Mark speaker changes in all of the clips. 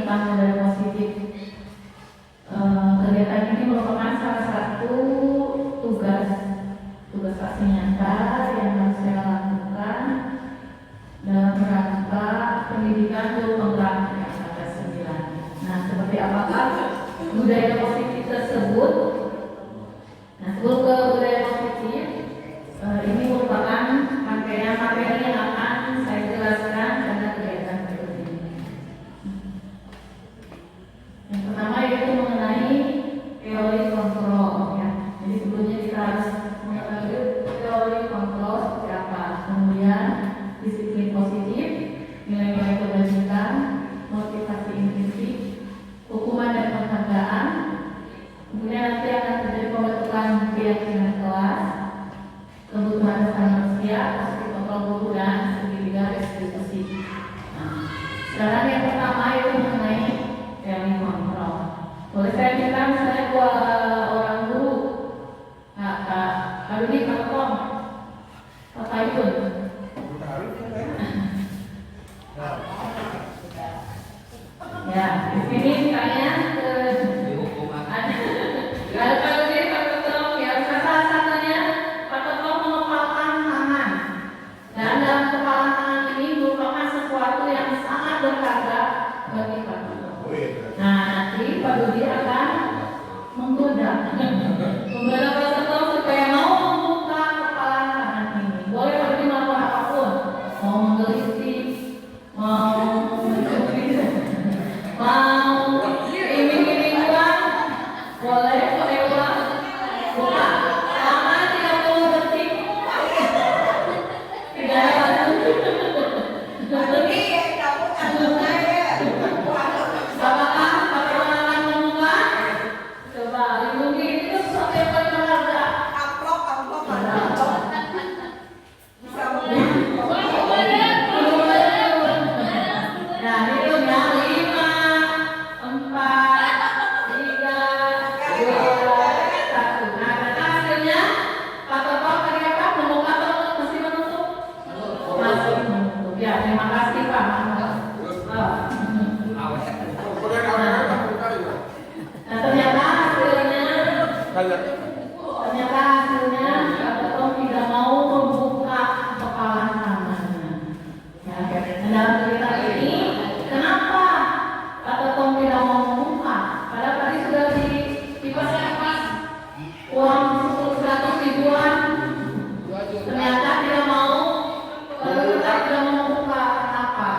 Speaker 1: tentang budaya positif. Kegiatan ini merupakan salah satu tugas aksi nyata yang harus saya lakukan dalam rangka pendidikan guru penggerak yang ada 9. Nah, seperti apakah budaya positif tersebut? Nah, sebelum ke budaya positif, ini merupakan materi yang akan saya jelaskan pada kegiatan berikut ini. Yang pertama yaitu mengenai teori kontrol, ya. Jadi sebelumnya kita harus mengetahui teori kontrol seperti apa. Kemudian disiplin positif, nilai-nilai kebajikan, motivasi intrinsik, hukuman dan penghargaan. Kemudian nanti akan terjadi pembentukan keyakinan kelas, kebutuhan dasar manusia, aspek kontrol guru dan segitiga restitusi. Nah, sekarang yang pertama itu mengenai teori kontrol. Boleh saya minta misalnya dua orang guru, Kak Dudi, Kak Tom, Kak Yun. Ya, di sini tanya ke ada Kak Dudi, Kak Tom, ya salah satunya Kak Tom mengepalkan tangan. Dan dalam kepalan tangan ini merupakan sesuatu yang sangat berharga bagi Pak Tom. Nah, nanti Pak Dudi akan menggoda Pak Tom supaya mau membuka kepalan tangan ini. Boleh Pak Dudi melakukan apapun, mau menggeliti, mau mencuri, mau iming-iming uang, boleh uang, buka selama 30 detik. Tidak ada apakah pakai akan membuka? Coba lindungi itu sesuatu yang paling berharga. Nah, hitungnya 5, 4, 3, 2, 1. Nah, kata hasilnya Pak Toto tadi apa? Membuka atau masih menutup? Masih menutup. Ya, terima kasih Pak. Nah, ternyata hasilnya Pak Toto tidak mau membuka kepalan tangannya. Ya, nah, dalam cerita ini, kenapa Pak Toto tidak mau membuka? Padahal tadi sudah dipasang uang 100 ribuan. Ternyata tidak mau. Kita tidak mau membuka. Kenapa?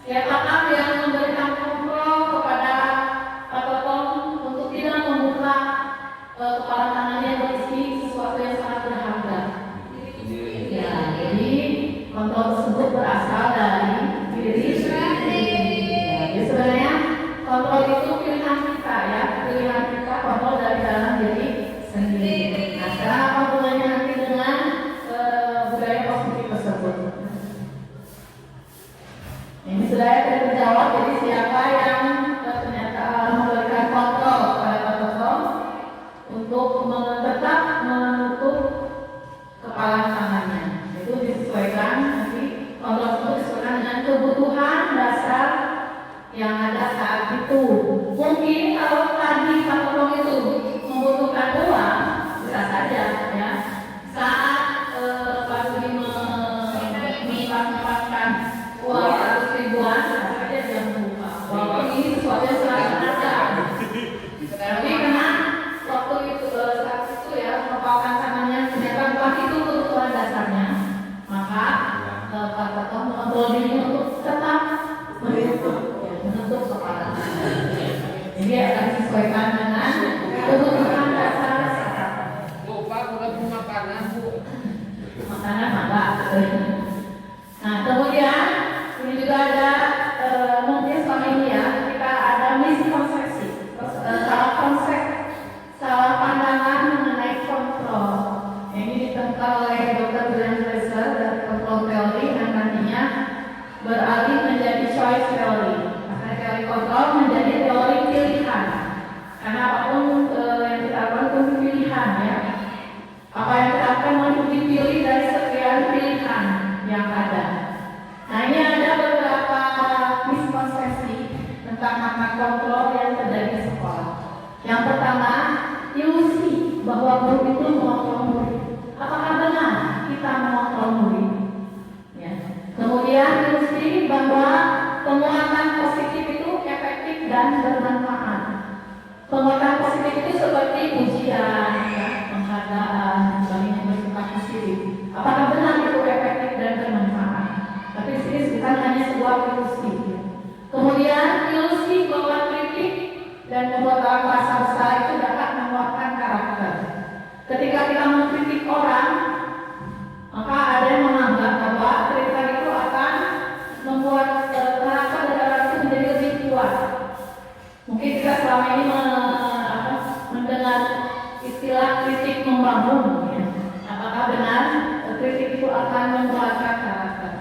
Speaker 1: Siapakah yang memberikan kontrol kepada Pak Toto untuk tidak membuka kepala tangannya yang berisi sesuatu yang sangat berharga? Ya, jadi kontrol tersebut berasal dari diri sendiri. Jadi sebenarnya kontrol itu pilihan kita, ya, pilihan kita kontrol dari dalam diri sendiri. Nah, sekarang apa hubungannya nanti dengan budaya positif tersebut? Ini sudah terjawab. Jadi siapa yang ternyata memberikan kontrol kepada Pak Toto untuk tetap menutup kepala tangannya? Itu disesuaikan, nanti kontrol itu disesuaikan dengan kebutuhan dasar yang ada saat itu. Mungkin kalau tadi Pak Toto itu membutuhkan uang, bisa saja, ya. Saat Pak Dudi menempatkan uang 100 ribuan, bisa saja dia membuka. Walaupun ini sesuatu yang sangat berharga. Tapi karena waktu itu saat itu ya mengepalkan tangannya ternyata bukan itu kebutuhan dasarnya, maka Pak Toto mengontrol diri untuk tetap menutup kepala. Jadi akan disesuaikan dengan kebutuhan dasar saat.
Speaker 2: Lupa udah mau makanan Bu.
Speaker 1: Makanan apa? Nah, kemudian ini juga ada mungkin selama ini ya ketika ada miskonsepsi, salah konsep, salah pandangan mengenai kontrol. Ini ditentang oleh Dr. Brian Fraser dari kontrol teori yang nantinya beralih menjadi choice theory. Karena teori kontrol menjadi teori pilihan. Karena apapun yang kita lakukan itu pilihan, ya. Apa yang kita akan mau dipilih dari sekian pilihan yang ada. Nah, ini ada beberapa miskonsepsi ilustrasi bahwa penguatan positif itu efektif dan bermanfaat. Penguatan positif itu seperti pujian, ya, penghargaan, dan sebagainya bersifat positif. Apakah benar itu efektif dan bermanfaat? Tapi di sini bukan hanya sebuah ilusi. Kemudian ilusi bahwa kritik dan membuat orang merasa besar itu dapat menguatkan karakter. Ketika kita mengkritik orang, maka ada yang menganggap bahwa kritikan itu akan membuat karakter dari orang itu menjadi lebih kuat. Mungkin kita selama ini mendengar istilah kritik membangun, ya. Apakah benar kritik itu akan menguatkan karakter?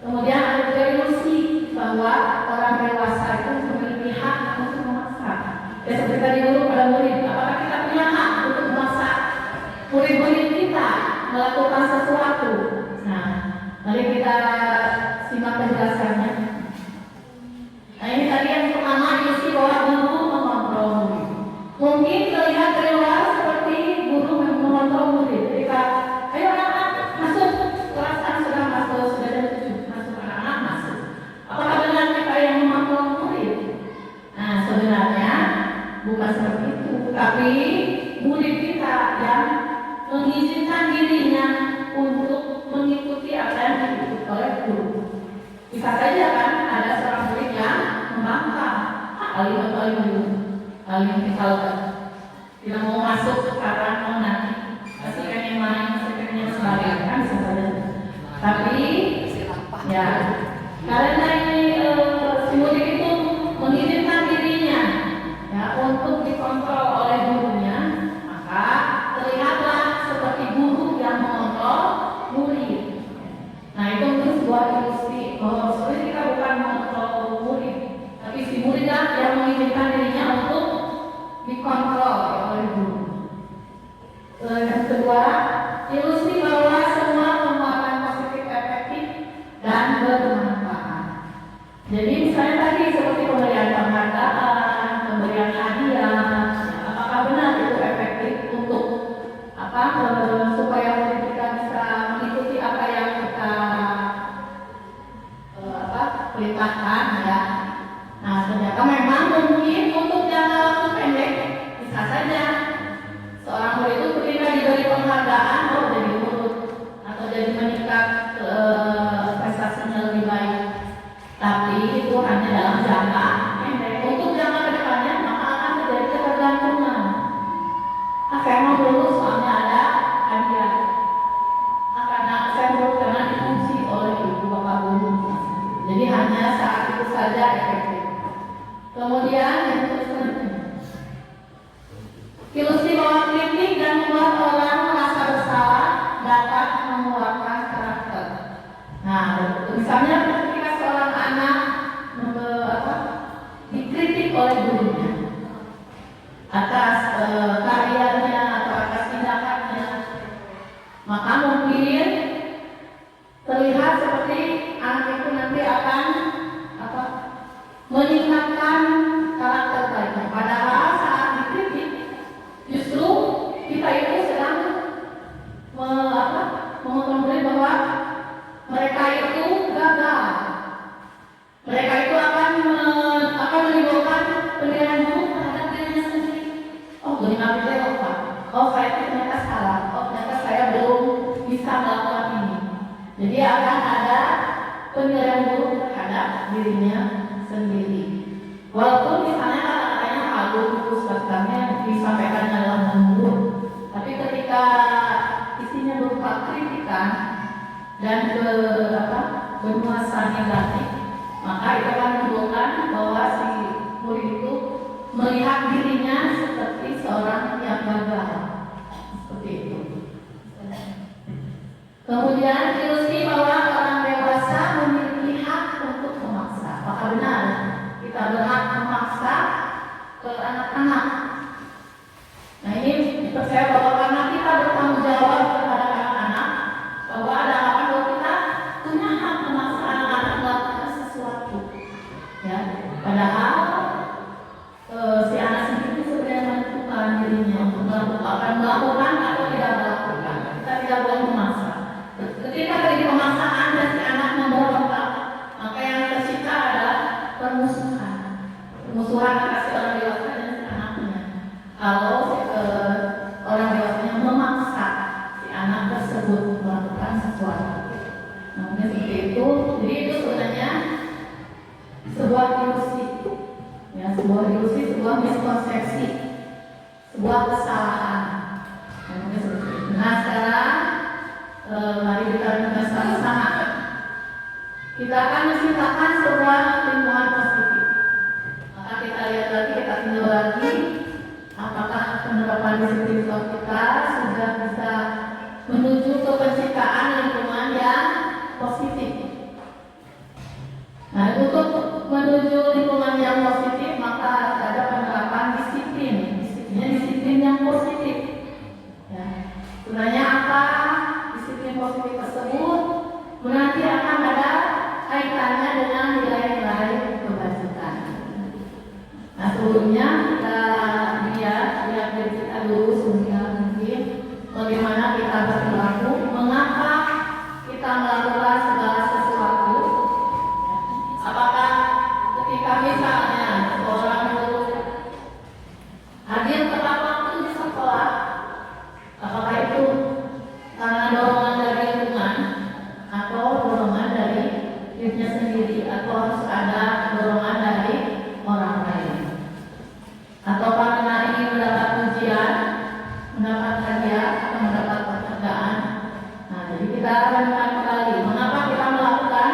Speaker 1: Kemudian ada juga ilusi bahwa orang dewasa itu memiliki hak untuk memaksa. Ya seperti tadi guru pada murid, apakah kita punya hak untuk memaksa murid-murid kita melakukan sesuatu? Nah, mari kita simak penjelasannya. Nah, ini tadi yang pertama, ilusi bahwa guru mengontrol murid. Mungkin terlihat dari luar seperti guru mengontrol murid. Ketika, ayo anak-anak masuk, kelas sudah masuk, sudah jam 7, masuk anak-anak masuk. Apakah benar kita yang mengontrol murid? Nah, sebenarnya bukan seperti itu, tapi murid kita yang mengizinkan dirinya untuk mengikuti apa yang diikuti oleh guru. Bisa saja kan ada seorang murid yang membangkang, alim kalau tidak mau masuk sekarang mau nanti masihkan yang lain, masihkan yang sebagainya, kan bisa saja. Tapi ya karena ini si murid itu mengizinkan dirinya ya untuk dikontrol oleh gurunya, maka terlihatlah seperti guru yang mengontrol murid. Nah, itu mungkin sebuah ilusi bahwa sebenarnya kita bukan mengontrol murid, tapi si muridlah yang mengizinkan dirinya untuk dikontrol oleh guru. Yang kedua, ilusi bahwa semua penguatan positif efektif dan bermanfaat. Jadi misalnya tadi seperti pemberian penghargaan, pemberian hadiah, apakah benar itu efektif untuk supaya murid kita bisa mengikuti apa yang kita perintahkan, ya. Nah, ternyata memang mungkin untuk jangka waktu pendek bisa saja seorang murid itu ketika diberi penghargaan jadi lurus atau jadi meningkat prestasinya lebih baik. Tapi itu hanya dalam jangka pendek. Untuk jangka kedepannya maka akan terjadi ketergantungan. Saya mau lulus soalnya ada hadiah. Karena saya lulus karena dipuji oleh ibu bapak guru. Jadi hanya saat itu saja efektif. Kemudian yang selanjutnya, ilusi bahwa kritik dan membuat orang merasa bersalah dapat menguatkan karakter. Nah, misalnya ketika seorang anak dikritik oleh gurunya atas karyanya atau atas tindakannya, maka mungkin terlihat seperti anak itu nanti akan meningkatkan karakter baiknya. Padahal saat dikritik justru kita itu sedang mengetahui bahwa mereka itu gagal. Mereka itu akan menimbulkan penilaian buruk terhadap dirinya sendiri. Oh, gimana saya lupa. Oh, saya ternyata salah. Oh, ternyata saya belum bisa melakukan ini. Jadi akan ada penilaian buruk terhadap dirinya sendiri. Walaupun misalnya kata-katanya halus, bahkannya disampaikan dalam lembut, tapi ketika isinya berupa kritikan dan bernuansa negatif, maka itu akan menimbulkan bahwa si murid itu melihat dirinya seperti seorang yang gagal. Seperti itu. Kemudian ilusi bahwa orang dewasa memiliki hak untuk memaksa. Apakah benar kita berhak memaksa ke anak-anak? Nah, ini percaya bahwa karena kita bertanggung jawab terhadap anak-anak, bahwa ada apa bahwa kita punya hak memaksa anak-anak melakukan sesuatu. Ya, padahal si anak sendiri sebenarnya menentukan dirinya untuk melakukan atau tidak melakukan. Kita tidak boleh memaksa. Ketika terjadi pemaksaan, sebuah ilusi, ya, sebuah ilusi, sebuah miskonsepsi, sebuah kesalahan. Nah sekarang mari kita renungkan sama-sama. Kita akan menciptakan sebuah lingkungan positif. Maka kita lihat lagi, kita tinjau lagi, apakah penerapan disiplin kita sudah bisa menuju ke penciptaan lingkungan yang positif. Nah, untuk menuju lingkungan yang positif, maka harus ada penerapan disiplin. Disiplinnya disiplin yang positif. Ya. Sebenarnya apa disiplin positif tersebut? Nanti akan ada kaitannya dengan nilai-nilai kebajikan. Nah, sebelumnya kita lihat dari kita dulu sebelumnya mungkin bagaimana kita berperilaku, mengapa kita melakukan segala sesuatu. Apakah ketika misalnya seorang guru hadir tepat waktu di sekolah, apakah itu karena dorongan dari lingkungan atau dorongan dari dirinya sendiri, atau harus ada dorongan dari orang lain, atau karena ingin mendapat pujian, mendapat hadiah, atau mendapat penghargaan. Nah, jadi kita renungkan kembali mengapa kita melakukan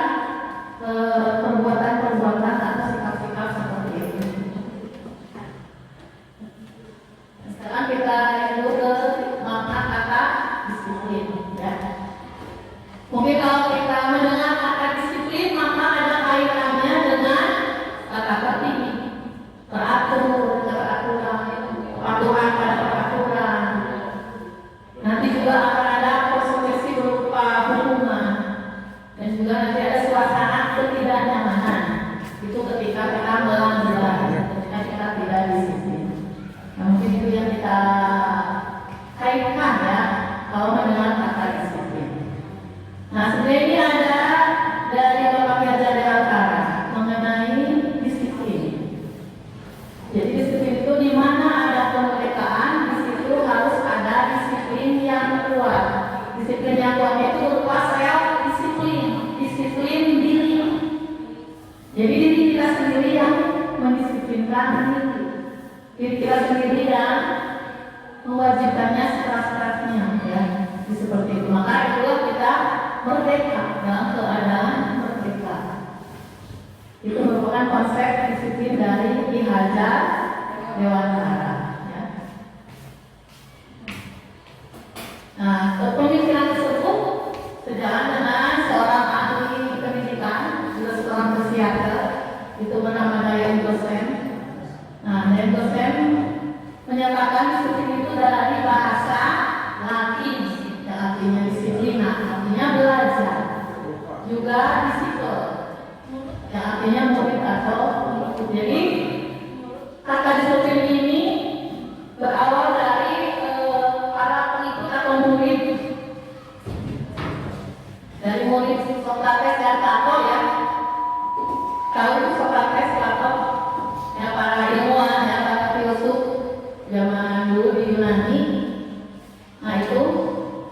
Speaker 1: perbuatan-perbuatan atau sikap-sikap seperti itu. Sekarang kita lihat ke makna kata disiplin, ya. Mungkin kalau kita mendengar kata disiplin, maka ada kaitannya dengan kata tertib, teratur, kepatuhan pada peraturan. Nanti juga akan ada konsekuensi berupa hukuman, dan juga nanti ada suasana ketidaknyamanan. Itu ketika kita melanggar, ketika kita tidak disiplin. Nah, mungkin itu yang kita kaitkan, ya, kalau mendengar kata disiplin. Nah, sebenarnya ini ada dari Bapak Mirza Deantara mengenai disiplin. Jadi disiplin itu di mana ada kemerdekaan, di situ harus ada disiplin yang kuat. Disiplin yang kuat itu berupa self disiplin, disiplin diri. Jadi diri kita sendiri yang mendisiplinkan diri kita sendiri yang mewajibkannya sekeras-kerasnya, ya, seperti itu. Maka itulah kita merdeka, dalam keadaan merdeka. Itu merupakan konsep disiplin dari Ki Hajar Dewantara, ya. Nah, pemikiran tersebut sejalan dengan seorang ahli pendidikan, juga seorang psikiater, itu bernama Dayang Gosen. Nah, Dayang Gosen menyatakan disiplin itu dari bahasa Latin, yang artinya disiplina, artinya belajar, juga disiplin, yang artinya murid atau pengikut. Jadi kata disiplin ini berawal dari para pengikut atau murid, dari murid Sokrates dan Plato, ya. Kalau itu Sokrates, Plato, ya, para ilmuwan, ya, para filsuf zaman dulu di Yunani. Nah, itu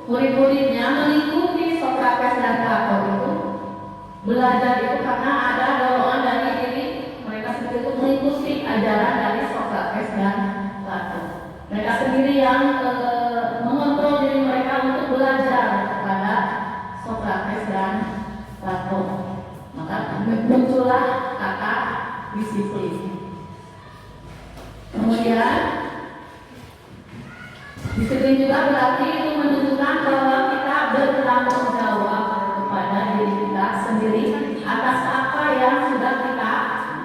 Speaker 1: murid-muridnya mengikuti Sokrates dan Plato itu. Belajar itu karena ada dorongan dari diri mereka sendiri itu mengikuti ajaran dari Sokrates dan Plato. Mereka sendiri yang mengontrol diri mereka untuk belajar kepada Sokrates dan Plato. Maka muncullah kata disiplin. Kemudian disiplin juga berarti itu menunjukkan bahwa kita bertanggung jawab kepada diri kita sendiri atas apa yang sudah kita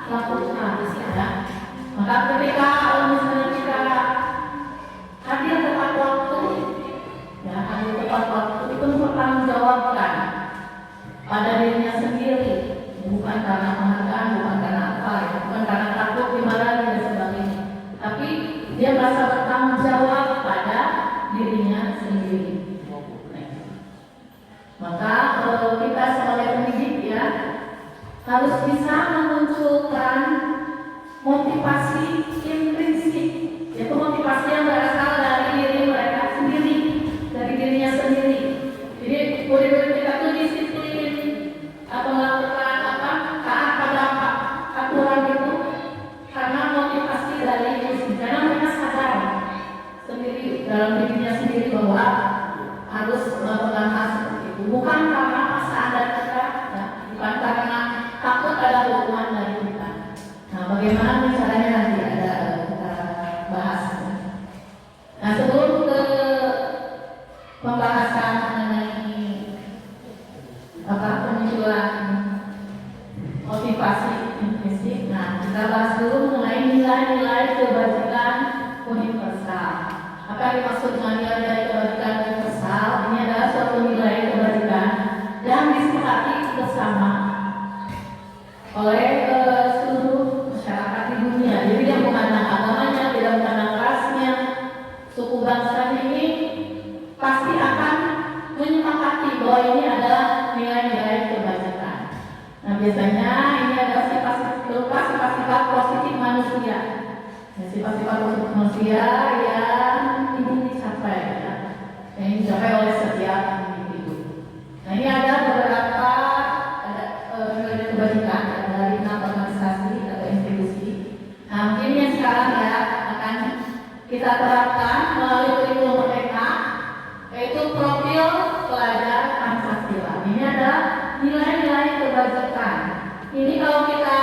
Speaker 1: lakukan, ya. Maka ketika misalnya kita hadir tepat waktu, ya, hadir tepat waktu itu bertanggung jawabkan pada dirinya sendiri, bukan karena penghargaan, bukan karena apa, ya, bukan karena takut dimarahi dan sebagainya, tapi dia merasa bertanggung jawab pada dirinya sendiri. Maka kita sebagai pendidik, ya, harus bisa memunculkan motivasi intrinsik, yaitu motivasi yang berasal dari diri mereka sendiri, dari dirinya sendiri. Jadi murid-murid kita tuh disiplin atau melakukan taat pada aturan motivasi intrinsik. Nah, kita bahas dulu mengenai nilai-nilai kebajikan universal. Apa yang dimaksud dengan nilai-nilai kebajikan universal? Ini adalah suatu nilai kebajikan yang disepakati bersama oleh seluruh masyarakat di dunia. Jadi dia memandang agamanya, tidak memandang rasnya, suku bangsanya, ini pasti akan menyepakati bahwa ini adalah nilai-nilai kebajikan. Nah, biasanya ini adalah sifat-sifat positif manusia. Ya, sifat-sifat positif manusia yang ingin dicapai, ya, yang dicapai oleh setiap individu. Nah, ini ada beberapa nilai kebajikan dari 6 organisasi atau institusi. Nah, mungkin yang sekarang ya akan kita terapkan melalui kurikulum merdeka, yaitu profil pelajar Pancasila. Ini adalah nilai-nilai kebajikan. Ini kalau kita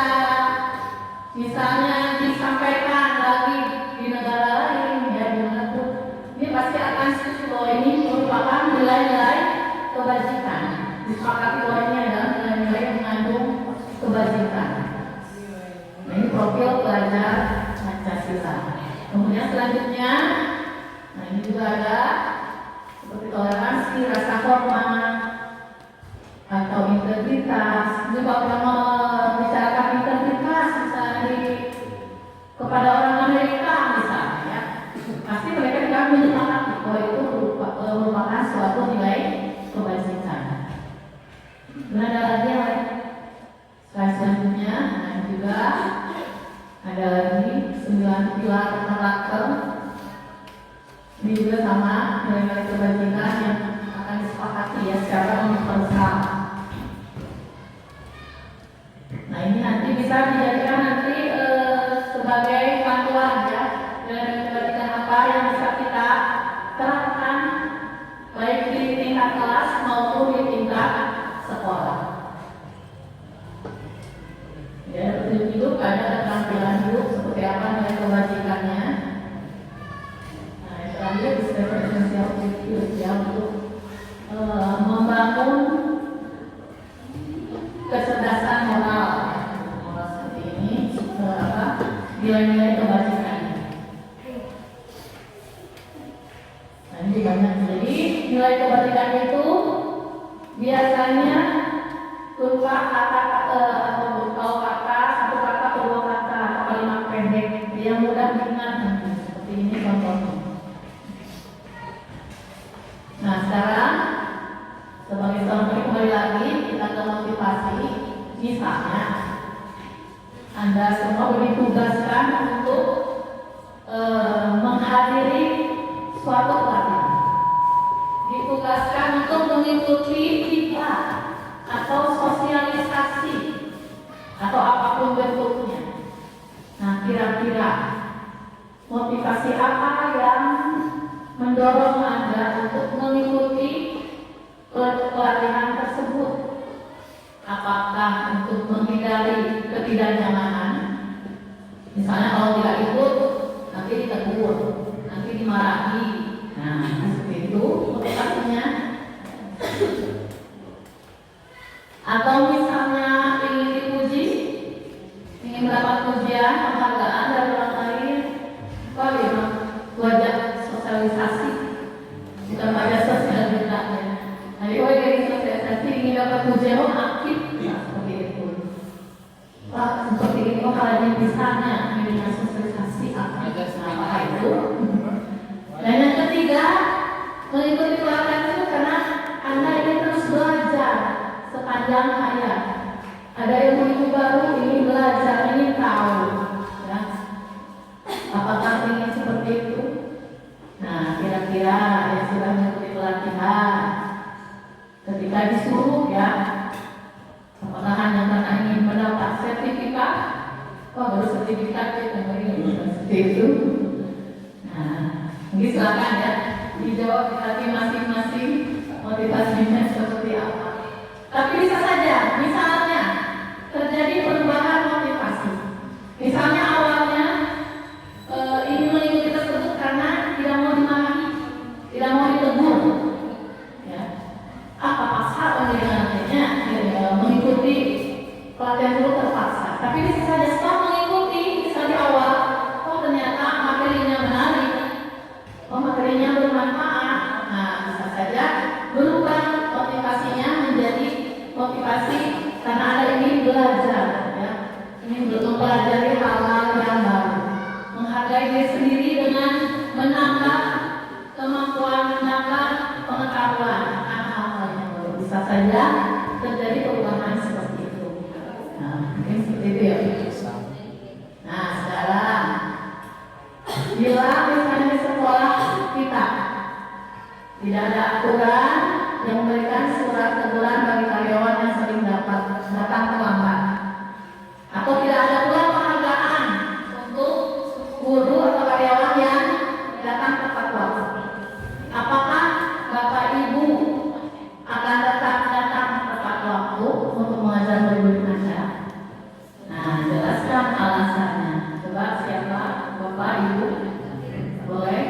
Speaker 1: misalnya disampaikan lagi di negara lain, ya dimanapun, ini pasti akan setuju bahwa ini merupakan nilai-nilai kebajikan. Disepakati bahwa ini adalah nilai-nilai yang mengandung kebajikan. Nah, ini profil pelajar Pancasila. Kemudian selanjutnya, nah ini juga ada seperti toleransi, rasa hormat, atau integritas. Juga pernah membicarakan integritas misalnya kepada orang Amerika misalnya, ya. Pasti mereka juga menyepakati bahwa itu merupakan suatu nilai kebajikan. Dan ada lagi yang lain. Selanjutnya, nah juga ada lagi 9 pilar karakter. Ini juga sama nilai-nilai kebajikan yang akan disepakati ya secara universal. Nah, ini nanti bisa dijadikan nanti sebagai panduan ya, nilai-nilai kebajikan apa yang bisa kita terapkan baik di tingkat kelas maupun di tingkat sekolah. Ya, hidup ada keterampilan hidup seperti apa nilai kebajikannya. Nah, yang terakhir disebut esensial skills ya, untuk membangun kecerdasan moral, moral seperti ini, nilai-nilai kebajikan. Nah, ini banyak. Jadi nilai kebajikan itu biasanya berupa kata-kata atau satu kata, dua kata, atau kalimat pendek yang mudah diingat. Seperti ini contohnya. Nah, sekarang sebagai contoh kembali lagi kita ke motivasi. Misalnya Anda semua ditugaskan untuk menghadiri suatu pelatihan, ditugaskan untuk mengikuti diklat atau sosialisasi atau apapun bentuknya. Nah, kira-kira motivasi apa yang mendorong Anda untuk mengikuti pelatihan tersebut? Apakah untuk menghindari ketidaknyamanan? Misalnya kalau tidak ikut nanti ditegur, nanti dimarahi. Nah, seperti itu motivasinya. Atau misalnya ingin dipuji, ingin mendapat pujian, penghargaan dari orang lain, bagaimana? Wajah sosialisasi, bukan wajah sosialisasi. Nah, wajah sosialisasi ingin dapat pujian, aktif, nah, seperti itu. Seperti itu halnya misalnya dengan sosialisasi aktif. Nah, itu. Dan yang ketiga, mengikuti pelatihan itu karena Anda ingin terus belajar sepanjang hayat. Ada ilmu baru, ingin belajar, ingin tahu, ya. Apakah ingin seperti itu? Nah, kira-kira yang sudah mengikuti pelatihan, ketika disuruh ya, apakah hanya karena ingin mendapat sertifikat? Baru sertifikat kita ingin seperti itu. Nah, mungkin silakan ya dijawab tapi masing-masing motivasinya seperti apa. Tapi bisa saja, misalnya terjadi perubahan motivasi. Misalnya awalnya ingin mengikuti tersebut karena tidak mau dimarahi, tidak mau ditegur. Ya. Apa pasal dengan akhirnya mengikuti pelatihan dulu terpaksa. Tapi bisa saja setelah mengikuti bisa di awal, oh ternyata materinya menarik, oh materinya bermanfaat. Nah bisa saja berubah motivasinya menjadi motivasi karena ada ingin belajar, ya, ingin mempelajari hal-hal yang baru, menghargai diri sendiri dengan menambah kemampuan, menambah pengetahuan akan hal-hal yang baru. Bisa saja terjadi perubahan seperti itu. Nah, mungkin seperti itu ya. Nah, sekarang bila misalnya di sekolah kita tidak ada aturan yang memberikan surat teguran bagi karyawan yang sering datang terlambat, atau tidak ada pula penghargaan untuk guru atau karyawan yang datang tepat waktu, apakah Bapak Ibu akan tetap datang tepat waktu untuk mengajar murid-murid Anda? Nah, jelaskan alasannya. Coba siapa? Bapak Ibu? Boleh?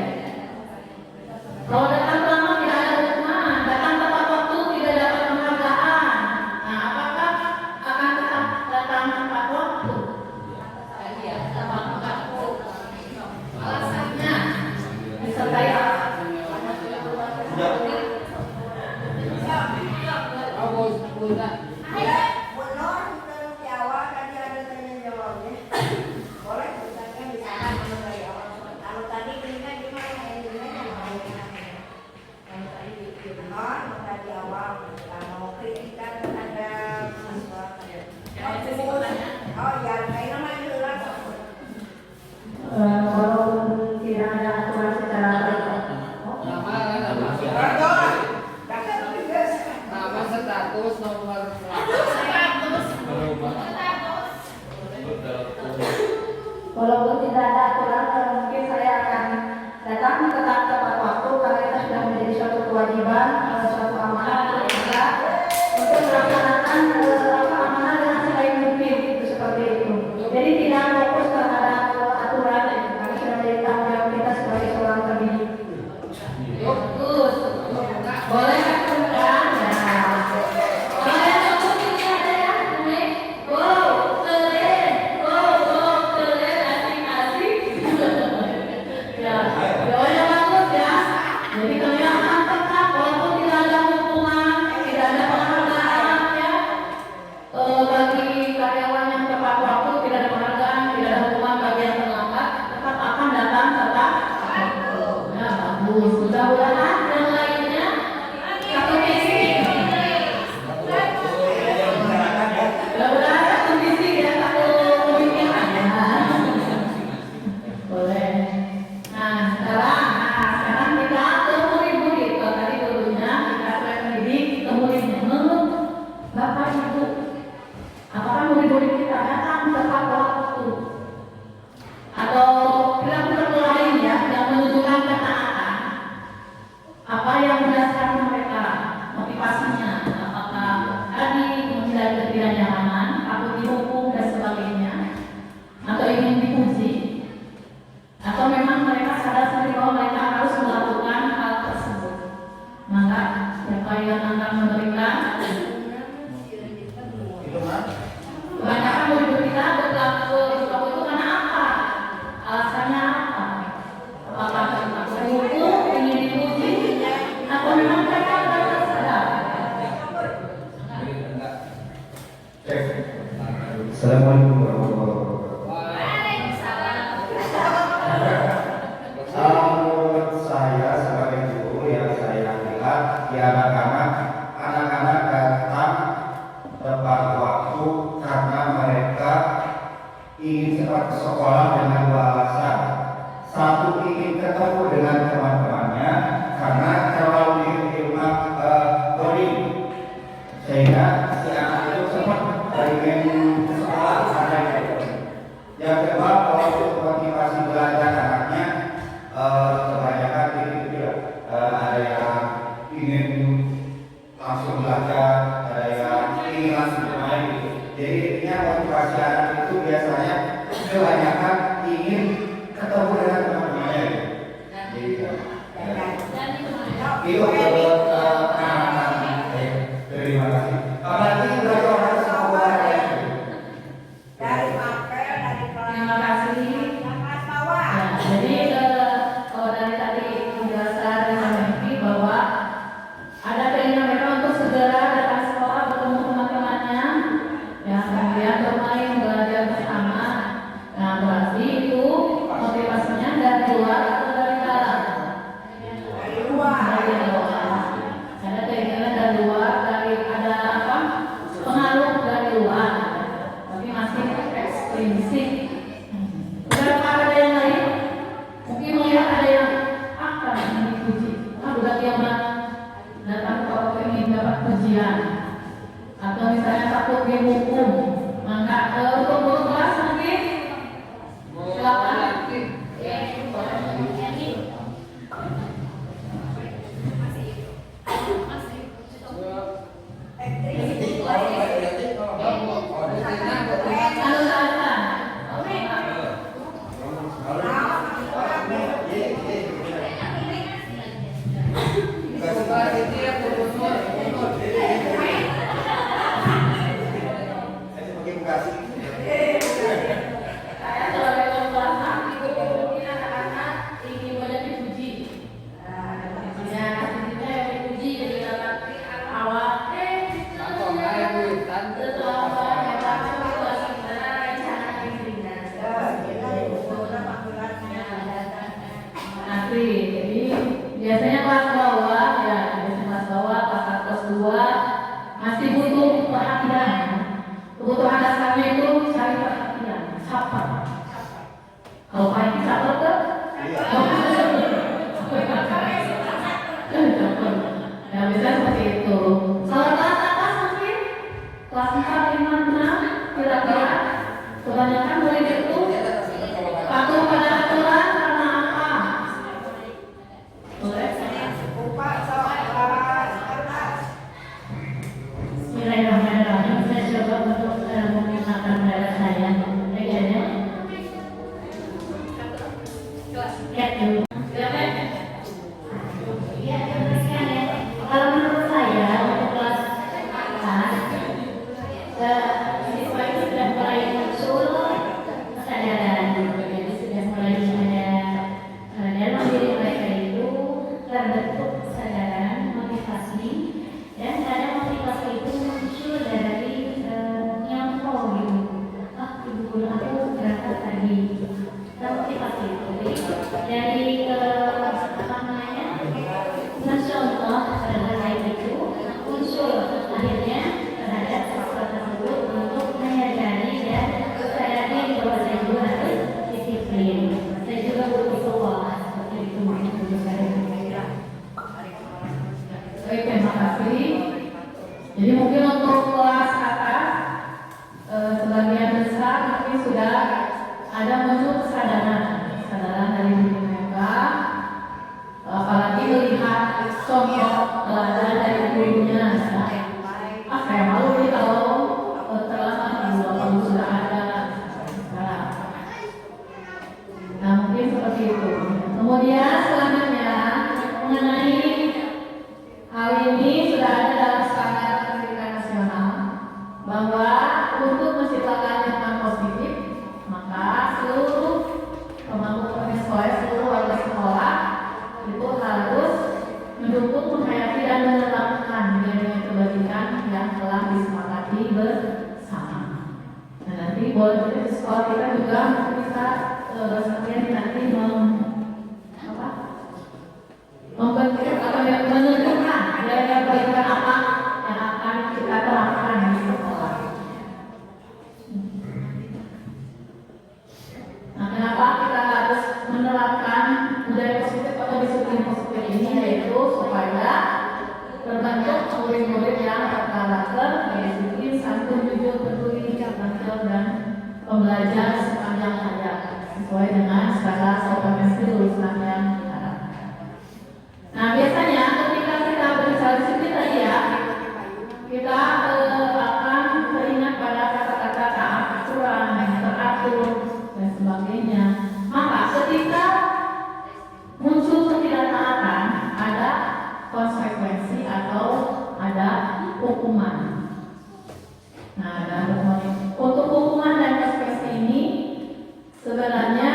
Speaker 1: Kalau datang terlambat tidak ada hukuman, datang tepat waktu tidak dapat penghargaan. Nah, apakah akan tetap datang tepat waktu? Iya, tepat waktu. Alasannya disertai apa? Walaupun tidak ada aturan secara
Speaker 2: Nama status nomor
Speaker 1: walaupun tidak ada aturan, mungkin saya akan datang tetap tepat waktu karena itu sudah menjadi suatu kewajiban, suatu amanah untuk kita untuk melaksanakan amanah dengan sebaik mungkin, itu seperti itu. Jadi tidak fokus terhadap aturan, karena sudah menjadi tanggung jawab kita sebagai seorang pendidik. Fokus, boleh kan? Mudah-mudahan yang lainnya satu visi. Mudah-mudahan satu visi ya, satu pemikiran ya. Boleh. Nah, sekarang kita ke murid-murid. Kalau tadi gurunya kita pendidik ke muridnya. Menurut Bapak Ibu, apakah murid-murid kita datang tepat waktu? Atau perilaku lain ya yang menunjukkan ketaatan? Apa yang mendasarkan mereka motivasinya? Apakah tadi menghindari ketidaknyamanan, takut dihukum dan sebagainya, atau ingin dipuji, atau memang mereka sadar sendiri bahwa mereka harus melakukan hal tersebut? Maka siapa yang akan memberikan? Kebanyakan murid kita berlaku itu karena apa? Alasannya apa? Apakah mereka berhukum, ingin dipuji, atau memang mereka sudah sadar?
Speaker 3: Assalamualaikum warahmatullahi wabarakatuh. Menurut saya sebagai guru yang saya lihat di anak-anak datang tepat waktu karena mereka ingin cepat ke sekolah dengan dua alasan. Satu, ingin ketemu dengan teman-temannya karena terlalu di rumah boring, sehingga si anak itu cepat ingin ke sekolah ada itu. Yang kedua, kalau untuk motivasi belajar anaknya, kebanyakan itu ada yang ingin langsung belajar, ada yang ingin langsung bermain gitu. Jadi intinya motivasi anak itu biasanya kebanyakan ingin ketemu dengan teman-temannya gitu. Jadi, itu terima kasih. Apalagi belajar orang sekolah ya.
Speaker 1: prinsip. Berapa ada yang lain? Mungkin melihat ada yang akan dipuji. Budak kiamat datang kalau ingin dapat pujian, atau misalnya takut dihukum, maka untuk guru kelas mungkin silakan. Saya sebagai kelas ibu mungkin anak-anak ingin banyak dipuji. Ya, kita yang dipuji jadi dapat awal. Jadi biasanya kelas bawah ya, kelas bawah, kelas 2 masih butuh perhatian. Kebutuhan dasarnya itu cari perhatian, sabar. Kalau pagi sabar ke? Ya bisa seperti itu. Kalau kelas atas mungkin kelas 4, 5, 6 kira-kira kebanyakan murid itu patuh pada aturan karena apa? Bismillahirrahmanirrahim. Saya coba untuk menggunakan darah saya. Kayaknya. Ya dulu. Kalau menurut saya untuk kelas atas, siswa itu sudah mulai muncul kesadaran. Jadi sudah mulai ada dalam diri mereka itu terbentuk kesadaran, motivasi, dan kadang motivasi itu muncul dari nyontoh gitu. Ibu guru aku berangkat tadi. Motivasi itu dari apa namanya mencontoh terhadap lain itu muncul akhirnya terhadap siswa tersebut untuk menyadari dan sadar diri bahwa saya juga harus disiplin. Saya juga butuh sekolah seperti itu. Baik, terima kasih. Jadi mungkin untuk kelas atas sebagian besar mungkin sudah ada muncul kesadaran dari diri mereka, apalagi melihat contoh teladan dari gurunya. Saya malu nih kalau telah kalau sudah ada. Nah mungkin seperti itu. Kemudian selanjutnya mengenai hal ini sudah ada dalam standar pendidikan nasional bahwa untuk menciptakan lingkungan positif maka seluruh pemangku sekolah, seluruh warga sekolah itu harus mendukung, menghayati dan menerapkan nilai-nilai kebajikan yang telah disepakati bersama. Nah nanti boleh di sekolah kita juga bisa bersedia nanti membentuk atau menentukan nilai kebajikan apa yang akan kita terapkan di sekolah. Nah, kenapa kita harus menerapkan budaya positif atau disiplin positif ini, yaitu supaya terbentuk murid-murid yang berkarakter, disiplin, santun, jujur, peduli, terampil, dan pembelajar sepanjang hayat sesuai dengan skala kompetensi lulusan yang diharapkan. Nah, biasanya ketika kita berbicara disiplin tadi ya, kita akan teringat pada kata-kata taat aturan, teratur, dan sebagainya. Maka ketika muncul ketidaktaatan, ada konsekuensi atau ada hukuman. Nah, untuk hukuman dan konsekuensi ini sebenarnya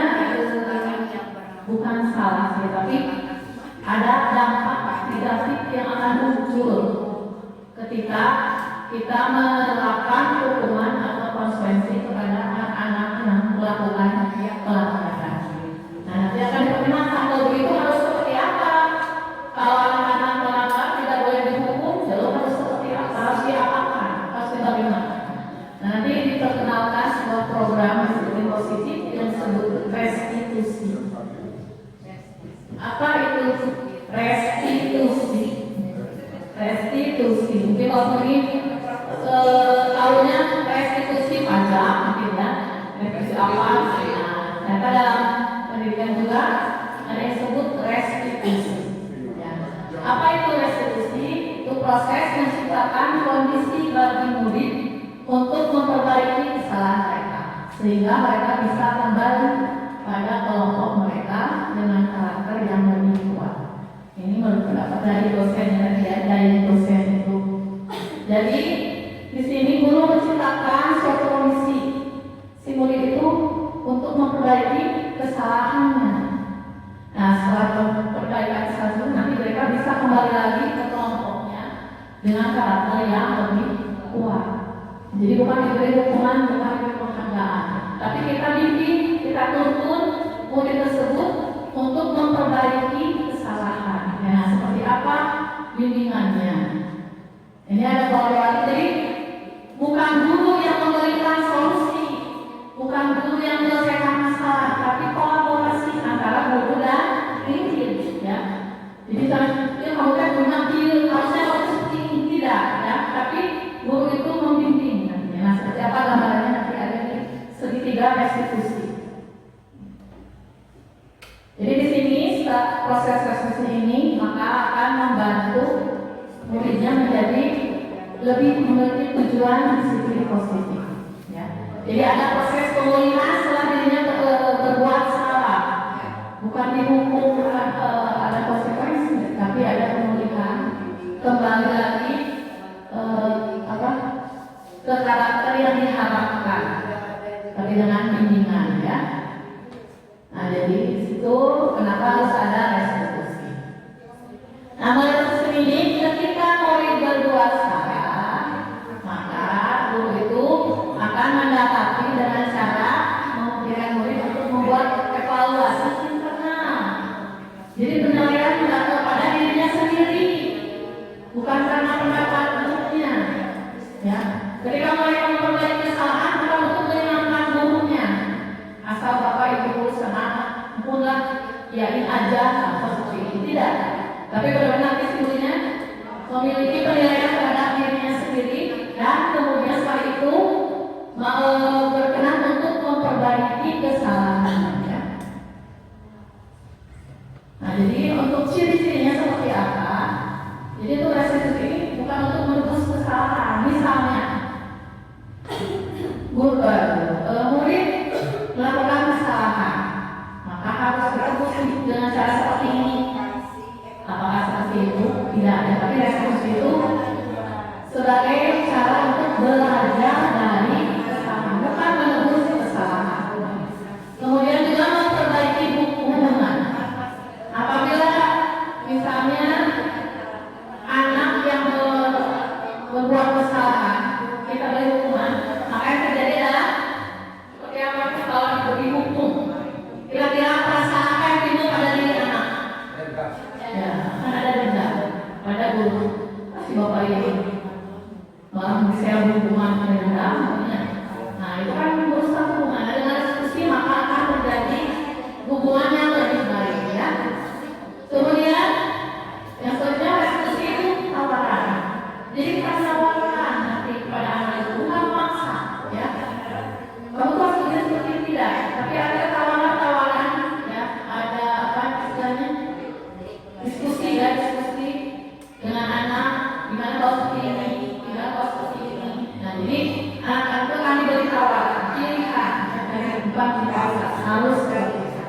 Speaker 1: bukan salah ini tahunya restitusi pajak mungkin ya, restitusi apa? Nah, dalam pendidikan juga ada yang disebut restitusi. Ya. Apa itu restitusi? Itu proses menciptakan kondisi bagi murid untuk memperbaiki kesalahan mereka, sehingga mereka bisa kembali pada kelompok mereka dengan karakter yang lebih kuat. Ini menurut pendapat dari dosen dari dosen itu. Jadi di sini guru menciptakan suatu kondisi si murid itu untuk memperbaiki kesalahannya. Nah, setelah perbaikan kesalahan itu nanti mereka bisa kembali lagi ke kelompoknya dengan karakter yang lebih kuat. Jadi bukan diberi hukuman, bukan diberi penghargaan, tapi kita bimbing, kita tuntun murid tersebut untuk memperbaiki kesalahan. Nah, seperti apa bimbingannya? Ini ada kolaborasi, jadi bukan guru yang memberikan solusi, bukan guru yang menyelesaikan masalah, tapi kolaborasi antara guru dan murid, ya. Jadi kamu kan mengambil harusnya harus seperti ini, tidak, ya. Tapi guru itu membimbing. Nah, seperti apa gambarannya nanti ada di segitiga restitusi. Jadi di sini proses restitusi ini maka akan membantu muridnya menjadi lebih memiliki tujuan disiplin positif. Ya. Jadi ada proses pemulihan setelah dirinya berbuat salah, bukan dihukum, bukan ada konsekuensi, tapi ada pemulihan kembali lagi ke karakter yang diharapkan, tapi dengan bimbingan, ya. Nah, jadi di situ kenapa harus ada restitusi. Nah, mulai restitusi ini ketika murid berbuat salah, maka guru itu akan mendapati dengan cara memberikan murid untuk membuat evaluasi internal. Jadi penilaian pada dirinya sendiri, bukan karena pendapat gurunya, ya. Ketika mereka memperbaiki kesalahan, maka untuk menyenangkan gurunya. Asal bapak ibu guru senang, mudah yakin aja atau seperti itu, tidak. Tapi benar-benar sesungguhnya memiliki penilaian terhadap dirinya sendiri dan kemudian setelah itu berkenan untuk memperbaiki kesalahannya. Nah, jadi untuk ciri-cirinya seperti apa? Jadi untuk restitusi ini bukan untuk menebus kesalahan. Misalnya murid melakukan kesalahan, maka harus ditebus dengan cara seperti ini. Apakah seperti itu? Tidak ada. Tapi restitusi itu sebagai cara untuk belajar dari kesalahan, bukan menebus kesalahan. Kemudian juga memperbaiki hubungan. Apabila misalnya anak yang berbuat kesalahan kita beri hukuman, maka yang terjadi adalah seperti apa kalau diberi hukum, kira-kira perasaan apa yang timbul pada diri anak? Ya, kan ada dendam pada guru. Si bapak ini malah bisa hubungan dendam. Nah, itu kan merusak hubungan. Dengan restitusi maka akan terjadi hubungan yang lebih baik, ya. Kemudian yang selanjutnya restitusi itu tawaran. Jadi kita menawarkan nanti kepada anak itu, bukan maksa, ya. Kamu harus begini seperti ini, tidak. Tapi ada tawaran-tawaran, ya. Ada apa istilahnya? Diskusi dengan anak, gimana kalau seperti ini, gimana kalau seperti ini. Nah, jadi anak-anak itu kami beri tawaran, pilihan dari bukan dipaksa, harus seperti itu.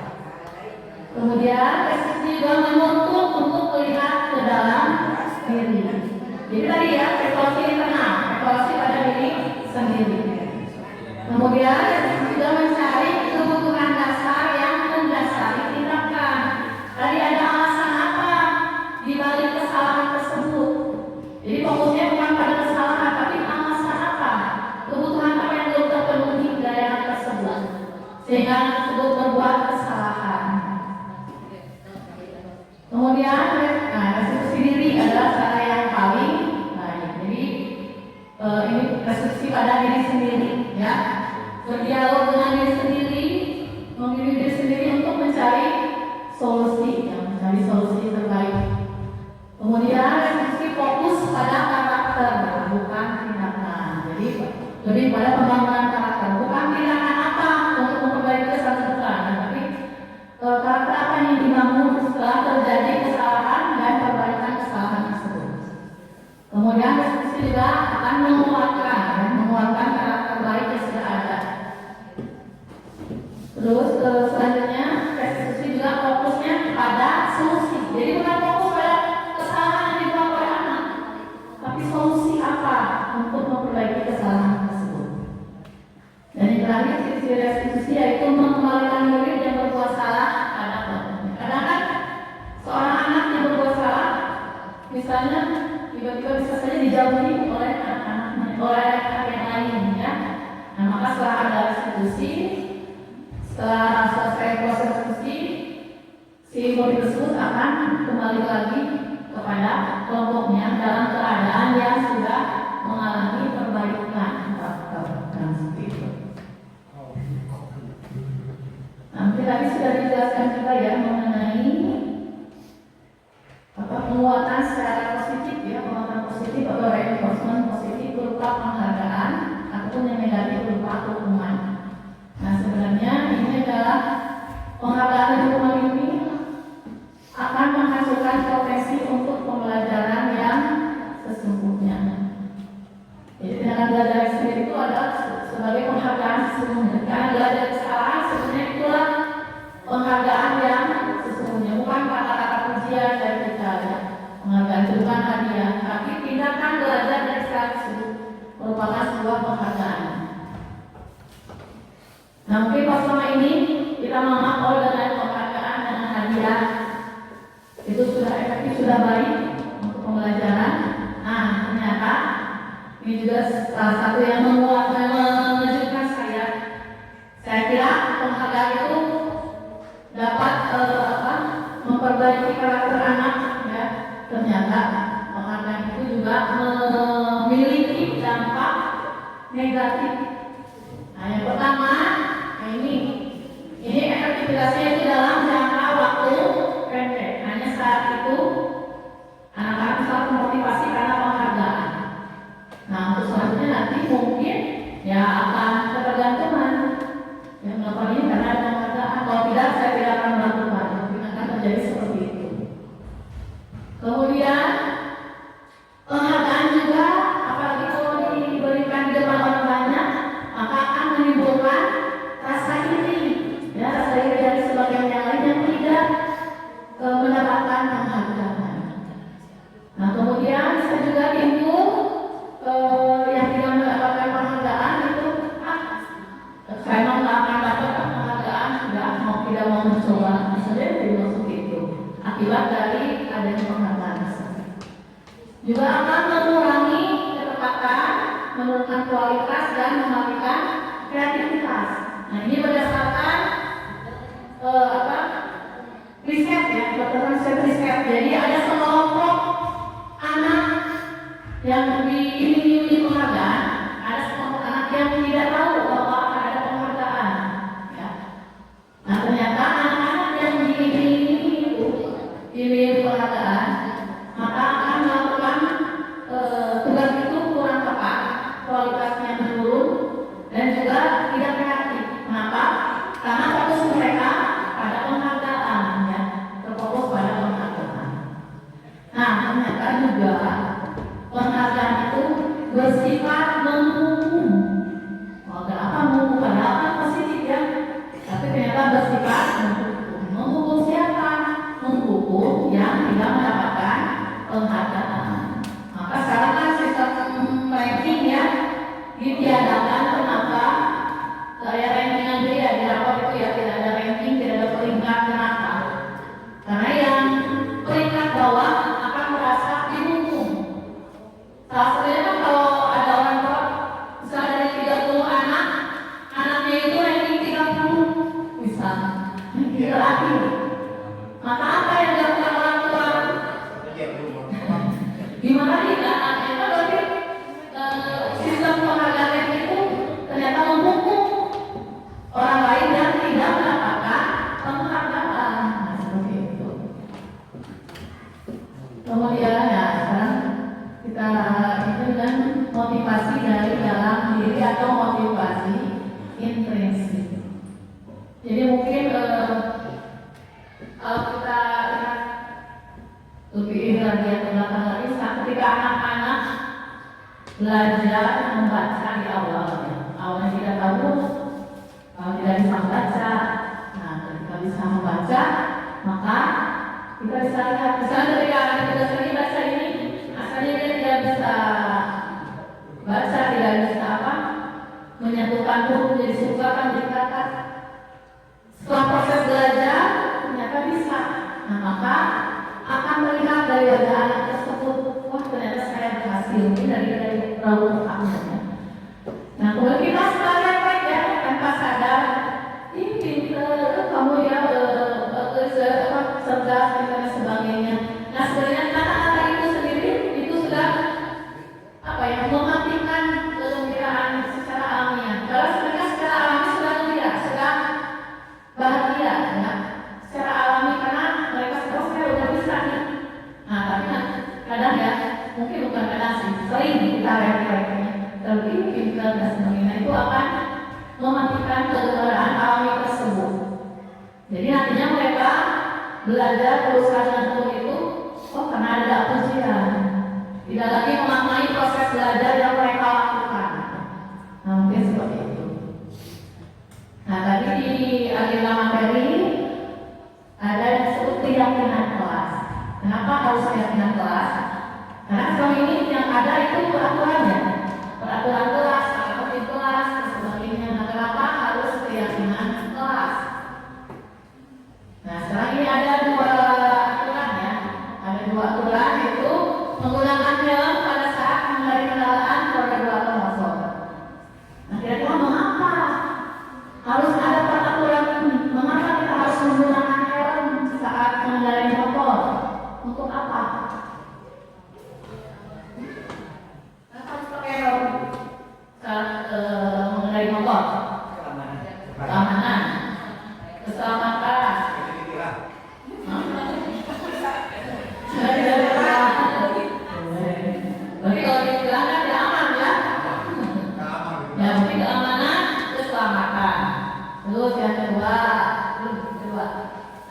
Speaker 1: Kemudian restitusi juga menuntut untuk melihat ke dalam diri. Jadi tadi ya, evaluasi internal, evaluasi pada diri sendiri. Kemudian juga mencari kebutuhan dasar yang mendasari tindakan. Tadi ada alasan apa di balik kesalahan tersebut. Jadi fokusnya bukan pada kesalahan, tapi alasan apa, kebutuhan apa yang belum terpenuhi dari anak tersebut, sehingga anak tersebut berbuat kesalahan. Kemudian, restitusi diri adalah cara yang paling baik. Jadi ini restitusi pada diri sendiri, ya. Berdialog dengan diri sendiri, memilih diri sendiri untuk mencari solusi, ya, mencari solusi terbaik. Kemudian restitusi fokus pada karakter, bukan kepada pembangunan karakter. Bukan tindakan apa untuk memperbaiki kesalahan, tapi karakter apa yang dibangun setelah terjadi kesalahan dan perbaikan kesalahan tersebut. Kemudian restitusi juga akan menguatkan karakter baik yang sudah ada. Terus selanjutnya restitusi juga fokusnya pada solusi. Jadi bukan fokus pada kesalahan yang dibuat oleh anak, tapi solusi apa untuk memperbaiki kesalahan tersebut. Dan yang terakhir sisi restitusi yaitu mengembalikan murid yang berbuat salah pada pelakunya. Kadang-kadang seorang anak yang berbuat salah, misalnya tiba-tiba bisa saja dijauhi oleh anak-anaknya, oleh anak yang lain, ya. Nah, maka setelah ada restitusi, setelah selesai proses restitusi, si murid tersebut akan kembali lagi kepada kelompoknya dalam keadaan yang sudah mengalami perbaikan karakter dan seperti itu. Nanti tadi sudah dijelaskan juga ya mengenai penguatan secara positif, ya, penguatan positif atau reinforcement positif berupa penghargaan ataupun yang negatif berupa hukuman. Nah, sebenarnya ini adalah penghargaan hukuman ini akan menghasilkan potensi untuk pembelajaran yang sesungguhnya. Jadi tindakan belajar sendiri itu adalah sebagai penghargaan sesungguhnya. Karena belajar kesalahan sebenarnya itulah penghargaan yang sesungguhnya, bukan kata-kata pujian dari kita, ya. Penghargaan itu bukan hadiah, tapi tindakan belajar dari kesalahan tersebut merupakan sebuah penghargaan. Nah, mungkin pas selama ini kita menganggap dengan penghargaan dan hadiah itu sudah efektif, sudah baik untuk pembelajaran. Nah, ternyata ini juga salah satu yang mengejutkan saya. Saya kira penghargaan itu dapat memperbaiki karakter anak, ya. Ternyata penghargaan itu juga memiliki dampak negatif. Nah, yang pertama, ini efektivitasnya itu dalam jangka waktu pendek. Hanya saat itu anak-anak bisa termotivasi karena penghargaan. Nah, untuk selanjutnya nanti mungkin ya akan ketergantungan. Yang melakukan ini karena ada penghargaan. Kalau tidak, saya tidak akan melakukan. Mungkin akan terjadi seperti itu. Kemudian penghargaan juga, apalagi kalau diberikan di depan orang banyak, maka akan menimbulkan rasa iri, ya, rasa iri dari sebagian yang lain yang tidak mendapatkan penghargaan. Nah, kemudian bisa juga timbul yang tidak mendapatkan penghargaan itu, saya mau nggak akan dapat penghargaan, tidak mau mencoba, misalnya dimaksud itu akibat dari adanya penghargaan tersebut. Juga akan mengurangi ketepatan, menurunkan kualitas dan mematikan kreativitas. Nah, ini berdasarkan riset, ya, berdasarkan riset. Jadi ada sekelompok anak yang diiming-imingi penghargaan, ada sekelompok anak yang tidak tahu bahwa akan ada penghargaan, ya. Nah, ternyata anak-anak yang diiming-imingi itu diiming penghargaan, maka akan melakukan tugas itu kurang tepat, kualitasnya menurun, dan juga tidak kreatif. Kenapa? Karena fokus mereka pada penghargaan, ya, terfokus pada penghargaan. Nah, ternyata juga penghargaan itu bersifat menghukum. Apa menghukum? Padahal kan positif, ya, tapi ternyata bersifat menghukum. Menghukum siapa? Menghukum yang tidak mendapatkan penghargaan. Maka sekarang kan sistem ranking, ya, ditiadakan. Kenapa? Saya ranking aja, ya, di rapor itu, ya, tidak ada ranking, tidak ada peringkat. Kenapa? Karena yang peringkat bawah akan merasa dihukum. Salah satunya kan kalau ada orang tua, misalnya dari 30 anak, anaknya itu ranking 30, misalnya, terakhir. Maka apa yang dilakukan orang tua? Gimana tidak? Itu berarti sistem penghargaan itu ternyata menghukum orang lain yang tidak mendapatkan penghargaan. Nah, seperti itu. Kemudian, ya, sekarang kita itu kan motivasi dari dalam diri atau motivasi situ. Jadi mungkin kalau kita lihat lebih lagi yang belakang lagi, ketika anak-anak belajar membaca di awalnya tidak bagus, kalau tidak bisa membaca, nah ketika bisa membaca, maka kita bisa lihat, misalnya ketika anak kita sering baca ini, asalnya dia tidak bisa baca, tidak bisa menyatukan huruf jadi suka kan jadi kata. Setelah proses belajar, ternyata bisa. Nah maka akan melihat dari wajah anak tersebut, wah ternyata saya berhasil ini dari raut muka. Nah kemudian kita sekalian baik ya, tanpa sadar, ini pinter kamu ya, cerdas dan sebagainya. Nah sebenarnya kata-kata itu sendiri itu sudah mematikan kegembiraan secara alamiah. Kalau sebenarnya secara alami sudah gembira, sudah bahagia ya, secara alami karena mereka saya udah bisa nih. Nah tapi kadang ya, mungkin bukan kadang sih, sering kita refleksinya lebih pintar dan sebagainya, itu akan mematikan kegembiraan alami tersebut. Jadi nantinya mereka belajar berusaha dengan itu, karena ada ujian, tidak lagi memaknai proses belajar yang mereka lakukan. Nah mungkin seperti itu. Nah tadi di agenda materi ada disebut keyakinan kelas. Kenapa harus keyakinan kelas? Karena selama ini yang ada itu peraturannya, peraturan kelas, peraturan kelas, dan sebagainya. Nah kenapa harus keyakinan kelas? Nah sekarang ini ada dua aturan ya, ada dua aturan yaitu menggunakan helm pada saat mengendarai kendaraan roda 2 atau motor. Nah kira-kira mengapa harus ada peraturan ini? Mengapa kita harus menggunakan helm saat mengendarai motor? Untuk apa? Kenapa harus pakai helm saat mengendarai motor? Keamanan, keselamatan. Berarti kalau dibilang kan tidak aman ya? Ya mungkin keamanan, keselamatan. Terus yang kedua,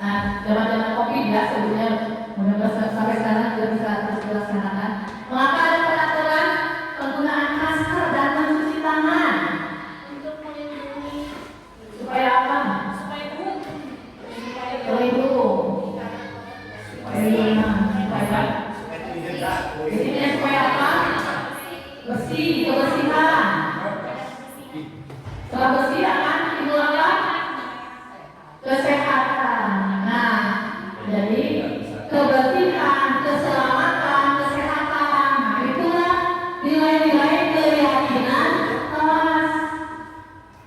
Speaker 1: nah zaman-zaman COVID ya sebetulnya mudah-mudahan sampai sekarang juga bisa terus dilaksanakan. Mengapa ada peraturan penggunaan masker dan mencuci tangan? Untuk melindungi. Supaya apa? Supaya pelindung. Supaya supaya apa? Bersih, kebersihan. Setelah bersih akan timbul apa? Kesehatan. Nah, jadi kebersihan, keselamatan, kesehatan. Nah, itulah nilai-nilai keyakinan kelas.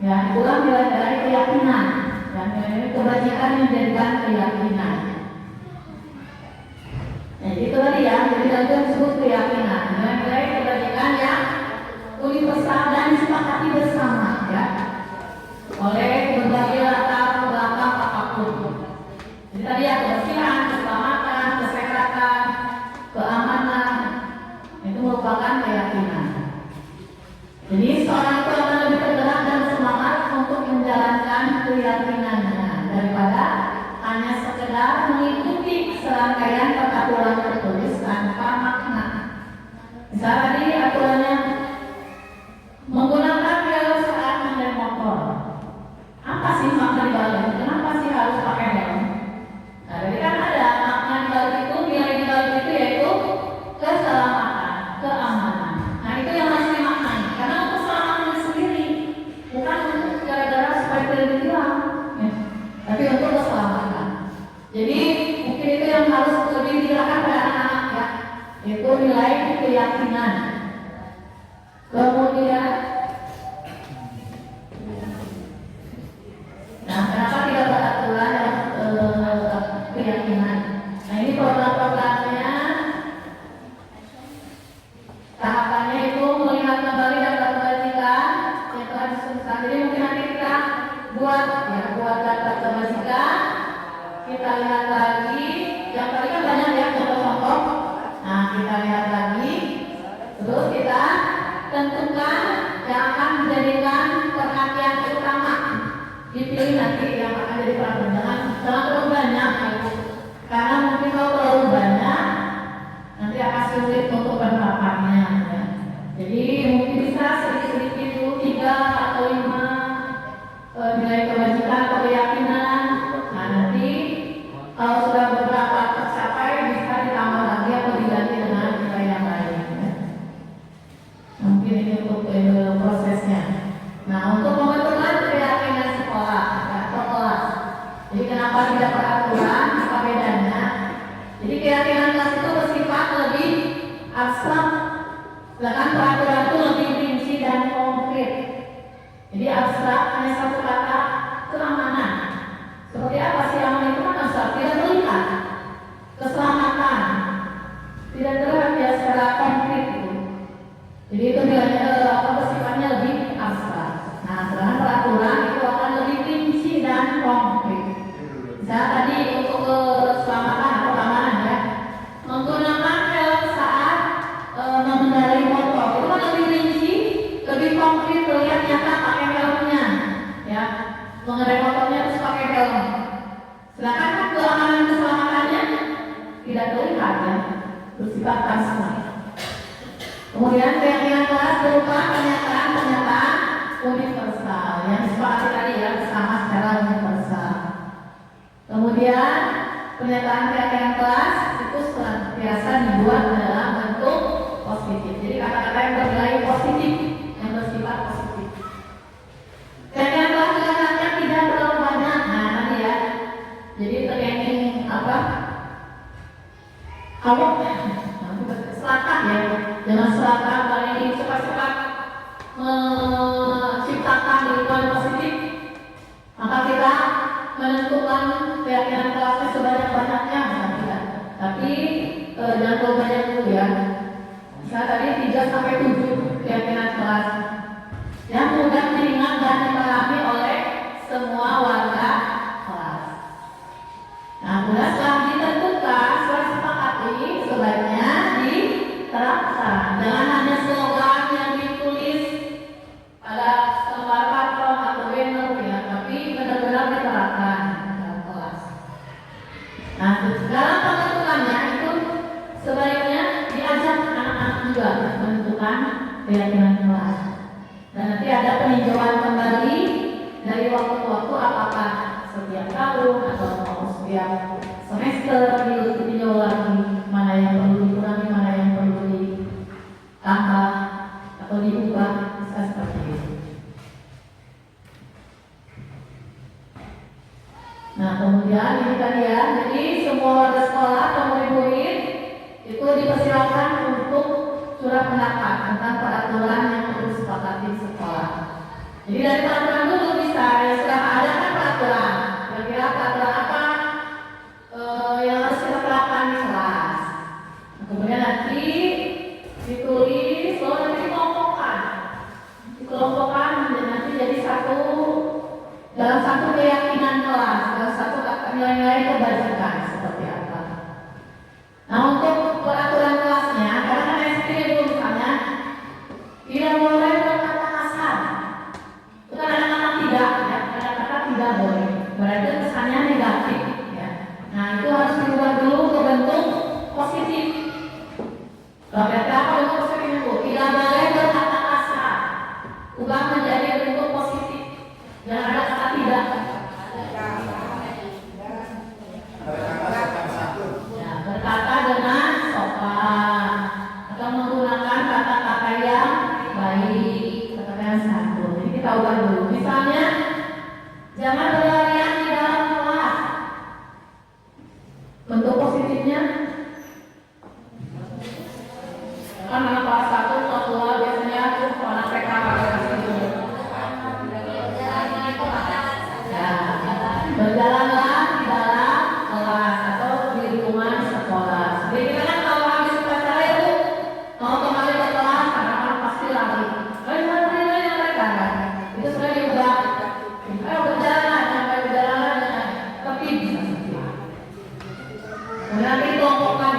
Speaker 1: Ya, itulah nilai-nilai keyakinan. Dan nilai kebajikan yang menjadikan keyakinan. Nah, itu tadi ya, jadi tadi disebut keyakinan. Nilai-nilai kebajikan yang universal dan disepakati bersama ya, oleh berbagai latar belakang apapun. Jadi tadi ya kebersihan, keselamatan, kesehatan, keamanan itu merupakan keyakinan. Jadi seorang itu akan lebih tergerak dan semangat untuk menjalankan keyakinannya daripada hanya sekedar mengikuti serangkaian peraturan tertulis tanpa makna. Misalnya tadi aturannya menggunakan helm saat mengendarai motor. Apa sih makna dibalik? Kenapa sih harus pakai helm? Nah, jadi kan ada makna dibalik itu, nilai dibalik itu yaitu keselamatan, keamanan. Nah, itu yang harus dimaknai. Karena untuk keselamatan sendiri, bukan untuk gara-gara supaya tidak hilang, ya. Tapi untuk keselamatan. Jadi mungkin itu yang harus lebih digerakkan pada anak-anak ya, yaitu nilai keyakinan. Kemudian, nah kenapa tidak beraturan keyakinan? Nah ini program-programnya, tahapannya itu melihat kembali data kebajikan yang telah disebutkan. Jadi mungkin nanti kita buat data kebajikan, kita lihat lagi. Yang tadi kan banyak ya contoh-contoh. Nah kita lihat lagi, terus kita tentukan yang akan menjadikan perhatian utama dipilih nanti yang akan jadi pelajaran. Jangan terlalu banyak, karena mungkin kalau terlalu banyak nanti akan sulit untuk penerapannya. Ya. Jadi mungkin bisa sedikit-sedikit dulu 3 atau 5 nilai kewajiban atau keyakinan. Nah nanti kalau sudah beberapa tercapai bisa ditambah lagi atau diganti dengan nilai yang lain. Ya. Mungkin ini untuk prosesnya. Nah untuk pembentukan keyakinan sekolah atau kelas. Jadi kenapa tidak peraturan? Apa bedanya? Jadi keyakinan kelas itu bersifat lebih abstrak, sedangkan peraturan itu lebih rinci dan konkret. Jadi abstrak hanya satu kata, keamanan. Seperti apa sih aman itu kan abstrak, tidak terlihat. Keselamatan tidak terlihat ya secara konkret itu. Jadi itu bersifatnya lebih abstrak. Nah, sedangkan peraturan itu akan lebih rinci dan konkret. Misalnya tadi untuk keselamatan atau keamanan ya, menggunakan helm saat mengendarai motor itu kan lebih rinci, lebih konkret, terlihat nyata pakai helmnya, ya, mengendarai motornya harus pakai helm. Sedangkan kan keamanan keselamatannya tidak terlihat ya, bersifat abstrak. Kemudian keyakinan kelas berupa pernyataan universal yang disepakati tadi ya, sama secara universal. Kemudian pernyataan keyakinan kelas itu senantiasa dibuat dalam bentuk positif. Jadi kata-kata yang bernilai positif, yang bersifat positif. Keyakinan kelas juga nanti tidak terlalu banyak. Nah tadi ya, jadi terkait apa? Awak selatan ya, jangan selatan kali ini cepat-cepat menciptakan lingkungan positif. Maka kita menentukan keyakinan kelasnya sebanyak-banyaknya, tidak. Tapi jangan terlalu banyak dulu ya. Misalnya tadi 3 sampai 7 keyakinan kelas yang mudah diingat dan dipahami oleh semua warga kelas. Nah, kemudian setelah ditentukan, setelah sepakati, sebaiknya diterapkan. Jangan hanya slogan yang ditulis pada lembar karton atau banner ya, tapi benar-benar diterapkan dalam kelas. Nah, dalam pembentukannya itu sebaiknya diajak anak-anak juga menentukan keyakinan kelas. Dan nanti ada peninjauan kembali dari waktu ke waktu, apakah setiap tahun atau setiap semester ditinjau lagi mana yang perlu dikurangi, mana yang perlu ditambah atau diubah, bisa seperti itu. Nah kemudian ini tadi ya, jadi semua warga sekolah atau murid-murid itu dipersilakan untuk surat pendapat tentang peraturan yang perlu disepakati di sekolah. Jadi dari peraturan dulu bisa, ya sudah ada kan peraturan, kira-kira peraturan apa yang harus kita terapkan di kelas. Nah, kemudian nanti ditulis, lalu nanti dikelompokkan dan nanti jadi satu, dalam satu keyakinan kelas, dalam satu nilai-nilai kebajikan seperti apa. Nah untuk peraturan kelasnya, karena kan SD itu misalnya tidak boleh berkata kasar. Itu kan anak-anak tidak, ya, kata-kata tidak boleh. Berarti kesannya negatif, ya. Nah itu harus diubah dulu ke bentuk positif. Berarti apa bentuk positif itu? Tidak boleh berkata kasar. Ubah menjadi bentuk positif. Jangan ada kata tidak. Ya, berkata dengan sopan atau menggunakan kata-kata yang baik, kata-kata yang santun. Jadi kita ubah dulu. Misalnya, jangan berlarian di dalam kelas. Bentuk positifnya, kan anak kelas 1 atau 2 biasanya tuh anak TK pada itu. Ya, berjalanlah di dalam kelas atau di lingkungan sekolah. Jadi kita kan kalau habis upacara itu mau kembali ke kelas, anak-anak pasti lari. Lari mereka kan. Itu sudah diubah. Ayo berjalan, sampai berjalan dengan tertib bisa saja. Nanti dikelompokkan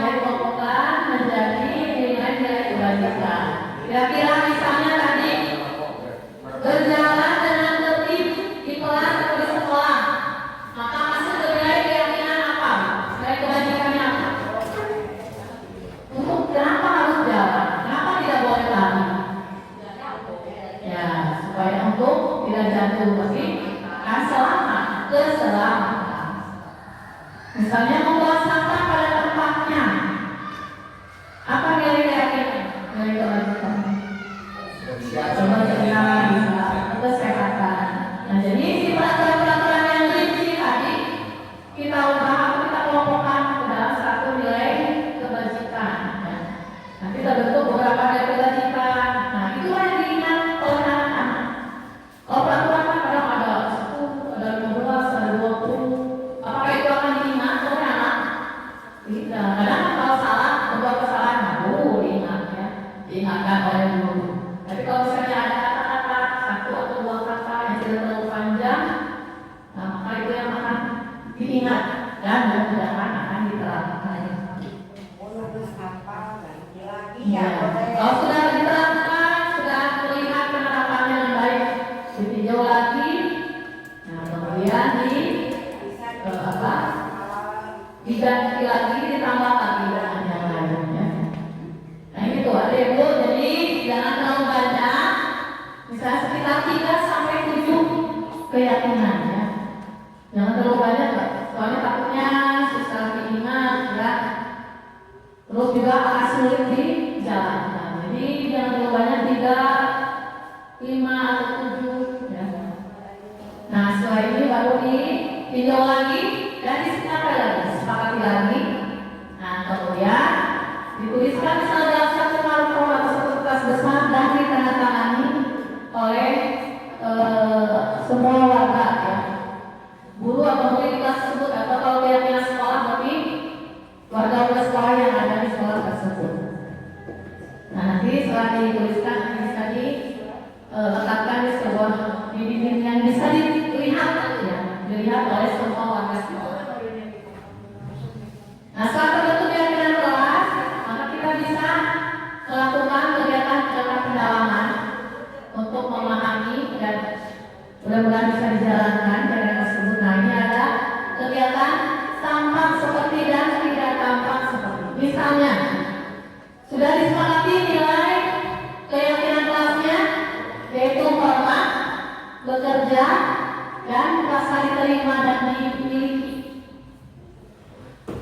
Speaker 1: menjadi nilai-nilai kebajikan. Kira-kira misalnya tadi berjalan dengan tertib di kelas atau di keselamatan. Misalnya membuang sampah pada tempatnya. Apa nilai keyakinan? Nilai kewajiban. Kebersihan, bisa kesehatan. Nah, jadi si peraturan-peraturan yang rinci tadi kita kelompokkan ke dalam satu nilai kebajikan. Nanti terbentuk beberapa nilai kebajikan. Nah, itulah yang diingat oleh anak-anak. Kalau peraturan kan kadang ada 10, ada 15, ada 20. Apakah itu akan diingat oleh anak? Tidak. Kadang kalau salah, membuat kesalahan, diingat ya, diingatkan oleh guru. Tapi kalau misalnya ada kata-kata satu atau dua kata yang tidak terlalu panjang, nah maka itu yang akan diingat dan mudah-mudahan akan diterapkan. Ya. Kalau sudah diterapkan, sudah terlihat penerapannya yang baik, ditinjau lagi. Nah kemudian diganti lagi, ditambah lagi dengan yang lainnya. Nah itu adik-ibu, jadi jangan terlalu banyak, misalnya sekitar 3 sampai 7 keyakinan ya. Jangan terlalu banyak, soalnya takutnya susah diingat ya. Terus juga akan sulit dijalankan. Jadi jangan terlalu banyak, 3, 5 atau 7 ya. Nah setelah ini baru ditinjau lagi dan disepakati lagi. Nah kemudian dituliskan misalnya dalam satu marker atau satu kertas besar dan ditandatangani oleh semua warga ya, guru atau murid kelas tersebut, atau kalau pihaknya sekolah berarti warga sekolah yang ada di sekolah tersebut. Nah nanti setelah dituliskan bisa diletakkan di sebuah dinding yang bisa dilihat ya, dilihat oleh semua warga sekolah. Nah setelah terbentuk keyakinan kelas, maka kita bisa melakukan kegiatan-kegiatan pendalaman untuk memahami dan mudah-mudahan bisa dijalankan kegiatan tersebut. Nah ini ada kegiatan tampak seperti dan tidak tampak seperti. Misalnya sudah disepakati nilai keyakinan kelasnya, yaitu hormat, bekerja, dan rasa diterima dan dimiliki.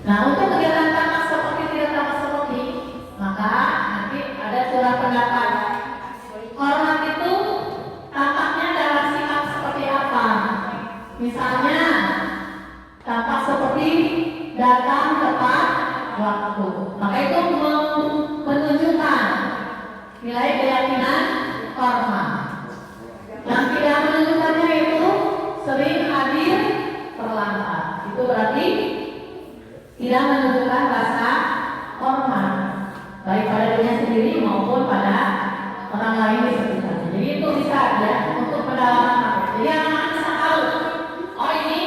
Speaker 1: Nah untuk kegiatan tampak seperti tidak tampak seperti, maka nanti ada surat pendapat. Hormat itu tampaknya dalam sikap seperti apa? Misalnya tampak seperti datang tepat waktu, maka itu menunjukkan nilai keyakinan hormat. Yang tidak menunjukkannya itu sering hadir terlambat, itu berarti tidak menunjukkan rasa hormat baik pada dirinya sendiri maupun pada orang lain di sekitarnya. Jadi itu bisa ya untuk pendalaman. Jadi anak-anak bisa tahu, oh ini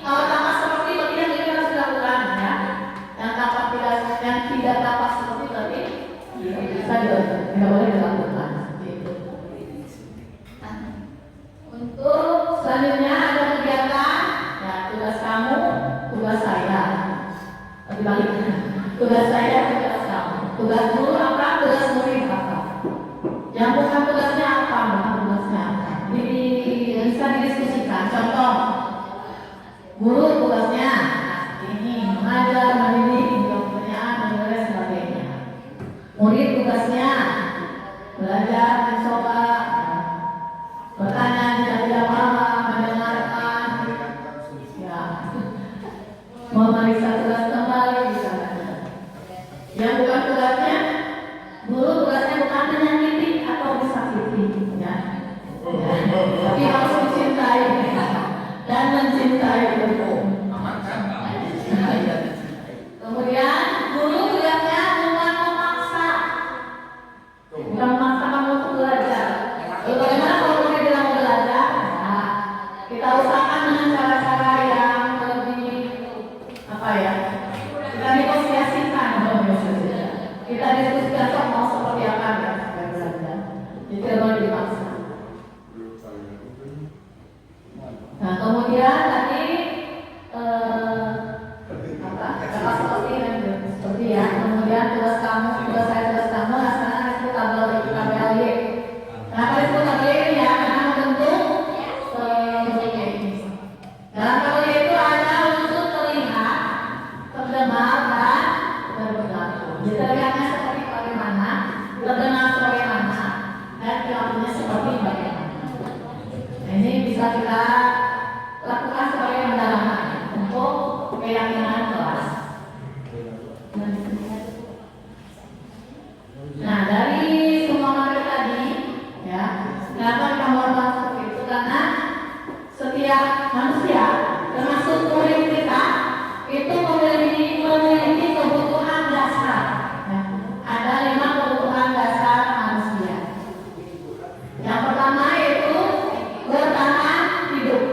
Speaker 1: kalau tampak seperti berarti yang ini harus dilakukan ya. Yang tidak tampak seperti berarti bisa tidak boleh dilakukan. Gitu. Untuk selanjutnya ada kegiatan ya, tugas kamu, tugas saya. Dibaliknya, tugas saya, tugas kamu. Tugas guru apa? Tugas murid apa? Yang bukan tugasnya apa? Bukan tugasnya apa? Bisa didiskusikan. Contoh, guru tugasnya ini mengajar, mendidik, menjawab pertanyaan, dan sebagainya. Murid tugasnya belajar, mencoba, bertanya jika tidak paham, mendengarkan, ya, memeriksa tugas kembali. Yang bukan tugasnya, guru tugasnya bukan menyakiti atau disakiti, ya. Tapi harus mencintai dan mencintai guru. Kemudian guru tugasnya bukan memaksa, bukan memaksa kamu untuk belajar. Bagaimana kalau murid bilang mau belajar? Nah, kita usahakan dengan cara-cara yang lebih kita negosiasikan, kita diskusikan mau seperti apa ya supaya belajar. Jadi tidak dipaksa. Nah kemudian tadi seperti ya. Kemudian tugas kamu, tugas saya, tugas kamu, laksanakan itu KBLY. Nah kalau itu KBLY ya, karena membentuk dalam manusia, termasuk murid kita, itu memiliki kebutuhan dasar. Ya. Ada 5 kebutuhan dasar manusia. Yang pertama yaitu bertahan hidup.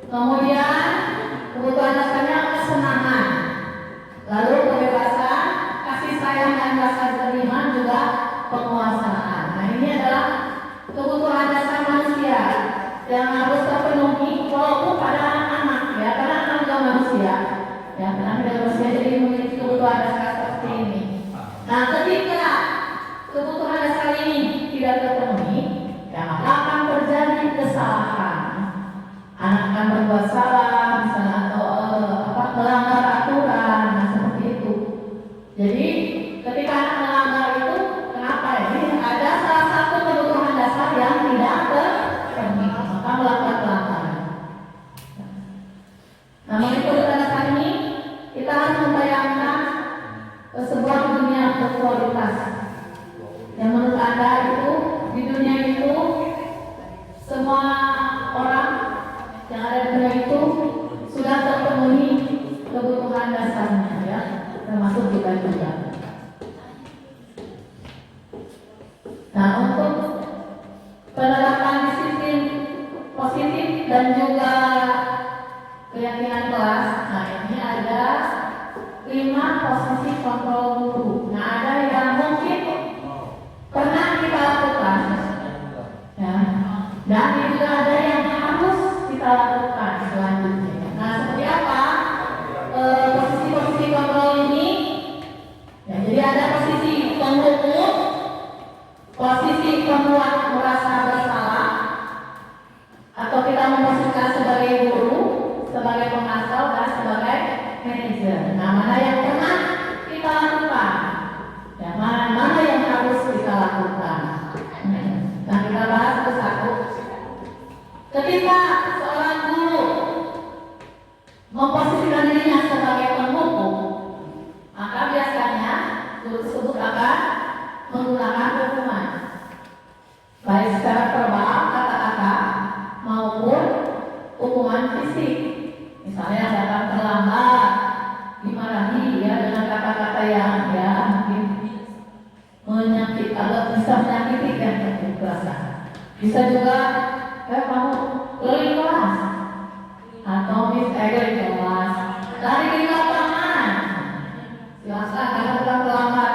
Speaker 1: Kemudian kebutuhan dasarnya kesenangan. Lalu kebebasan, kasih sayang dan rasa terima, juga penguasaan. Nah, ini adalah kebutuhan dasar manusia yang harus terpenuhi walaupun pada anak, ya, karena anak juga manusia, ya, karena juga manusia jadi memiliki kebutuhan dasar seperti ini. Nah, ketika kebutuhan dasar ini tidak terpenuhi, ya, maka akan terjadi kesalahan. Anak akan berbuat salah, misalnya atau melanggar aturan, nah seperti itu. Jadi ketika anak melanggar itu, kenapa ya? Ini ada salah satu kebutuhan dasar yang tidak terpenuhi, maka melakukan pelanggaran. Nah, mengenai kebutuhan dasar ini, kita harus membayangkan sebuah dunia berkualitas. Yang menurut Anda itu, di dunia itu, semua orang yang ada di dunia itu sudah terpenuhi kebutuhan dasarnya, ya, termasuk kita juga. Nah, untuk penerapan disiplin positif dan juga keyakinan kelas, nah ini ada 5 posisi kontrol guru. Nah, ada yang mungkin pernah kita lakukan, ya, dan juga ada yang harus kita lakukan selanjutnya. Nah, seperti apa posisi-posisi kontrol ini? Ya, jadi ada posisi penghukum, posisi pembuat merasa bersalah, atau kita memposisikan sebagai guru, sebagai pengasuh, dan sebagai manajer. Nah, mana yang pernah kita lakukan? Ya, mana yang harus kita lakukan? Nah, kita bahas satu-satu. Ketika seorang guru memposisikan dirinya sebagai penghukum, maka biasanya guru tersebut akan menggunakan hukuman, baik secara verbal, kata-kata, maupun hukuman fisik. Misalnya datang terlambat, dimarahi, ya, dengan kata-kata yang, ya, mungkin menyakiti, agak bisa menyakiti, kan, perasaan. Bisa juga, kamu keliling kelas, atau dari kelas, lari di lapangan, silakan, karena bukan terlambat,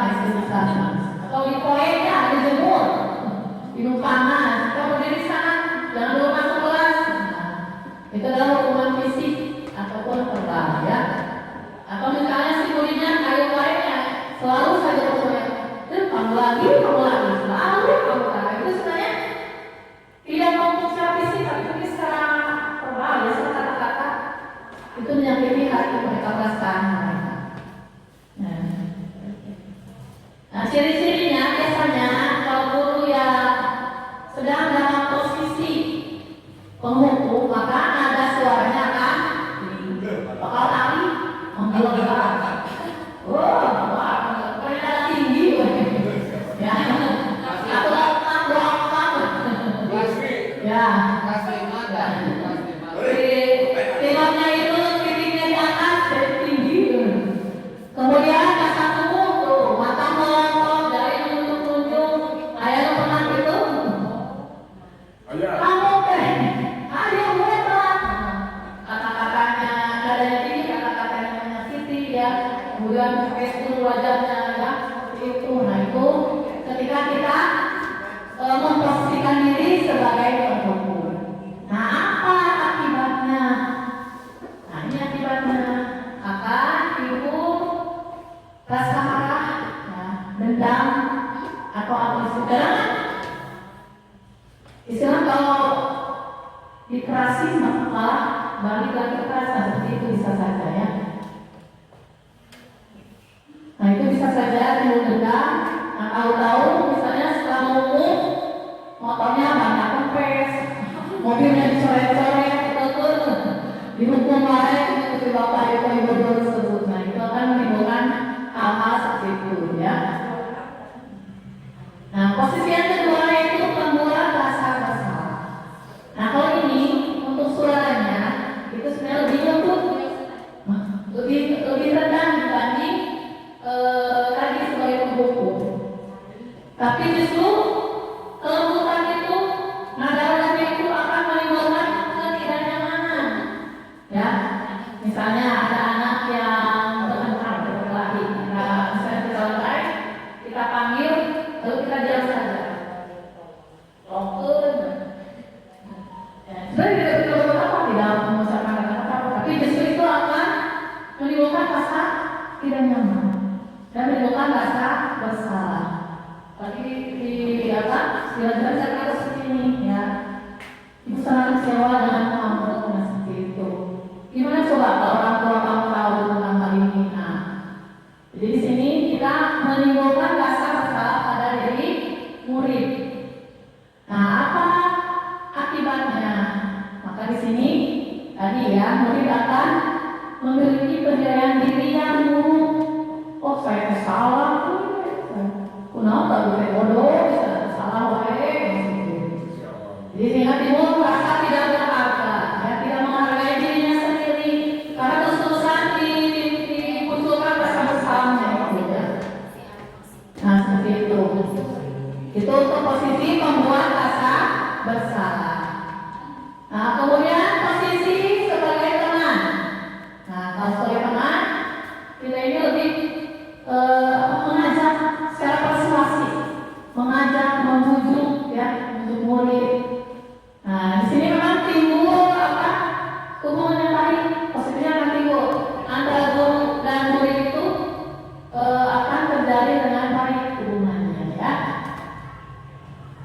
Speaker 1: atau di koinnya, dijemur, minum panas, kamu berdiri sana, jangan dulu masuk kelas. Nah, itu adalah hukuman fisik ataupun verbal, ya. Atau misalnya si muridnya kayu lainnya selalu saja bertanya, kamu lagi, selalu kamu lagi. Itu sebenarnya tidak ngomong secara fisik, tapi secara verbal, ya, secara kata-kata, itu menyakiti hati mereka, perasaan mereka. Nah, ciri-cirinya biasanya kalau guru yang sedang dalam posisi penghukum, maka ada suaranya akan bakal lari, menggelegak. Wah, ternyata tinggi, ya. Atau lompat, ya. Timnya itu titiknya di atas, jadi tinggi. Kemudian dasar tubuh tuh, mata melongo, dari menunjuk-nunjuk. Ayah lo pernah gitu? Kamu teh, ayo gue telat. Kata-katanya dadanya tinggi, kata-katanya menyakiti, ya. Kemudian pakai seluruh wajahnya, ya, seperti itu. Nah, itu ketika kita memposisikan diri sebagai penghukum. Nah, apa akibatnya? Nah, ini akibatnya akan timbul rasa marah, ya, dendam, atau apa istilah kalau dikerasin maka balik lagi kekerasan, seperti itu bisa saja, ya. Nah, itu bisa saja timbul dendam. Nah, tahu-tahu misalnya setelah menghukum, motornya banyak kempes, mobilnya dicoret-coret, dihukum lain, itu bapak ibu tersebut. Nah, itu akan menimbulkan hal-hal seperti itu, ya. Nah, posisi yang kedua itu pembuat rasa bersalah. Nah, kalau ini untuk suaranya Tapi justru kelembutan itu, nada-nadanya itu akan menimbulkan ketidaknyamanan. Ya, misalnya ada anak yang bertengkar berkelahi, nah, misalnya kita selesai, kita panggil, lalu kita diam saja. Rongkun. Sebenarnya tidak berapa tidak mengucapkan kata-kata, tapi justru itu akan menimbulkan rasa tidak nyaman dan menimbulkan rasa bersalah. Tadi di apa? Jelas-jelas ada seperti ini ya. Ibu sangat kecewa dengan kamu seperti itu. Gimana coba kalau orang tua kamu tahu tentang hal ini? Nah, jadi di sini kita menimbulkan rasa bersalah pada diri murid. Nah, apa akibatnya? Maka di sini tadi ya, murid akan memiliki penilaian diri yang buruk. Oh, saya salah tuh. Kenapa gue bodoh? Salah wae. Jadi sehingga timbul rasa tidak berharga, ya, tidak menghargai dirinya sendiri. Karena terus-terusan dimunculkan rasa bersalahnya itu ya. Nah, seperti itu. Itu untuk posisi membuat rasa bersalah. Nah, kemudian posisi sebagai teman. Nah, kalau sebagai teman, kita ini lebih mengajak secara persuasi, mengajak, membujuk, ya, membujuk murid. Nah, di sini memang timbul apa? Hubungan yang baik, positifnya akan timbul antara guru dan murid itu akan terjalin dengan baik hubungannya, ya.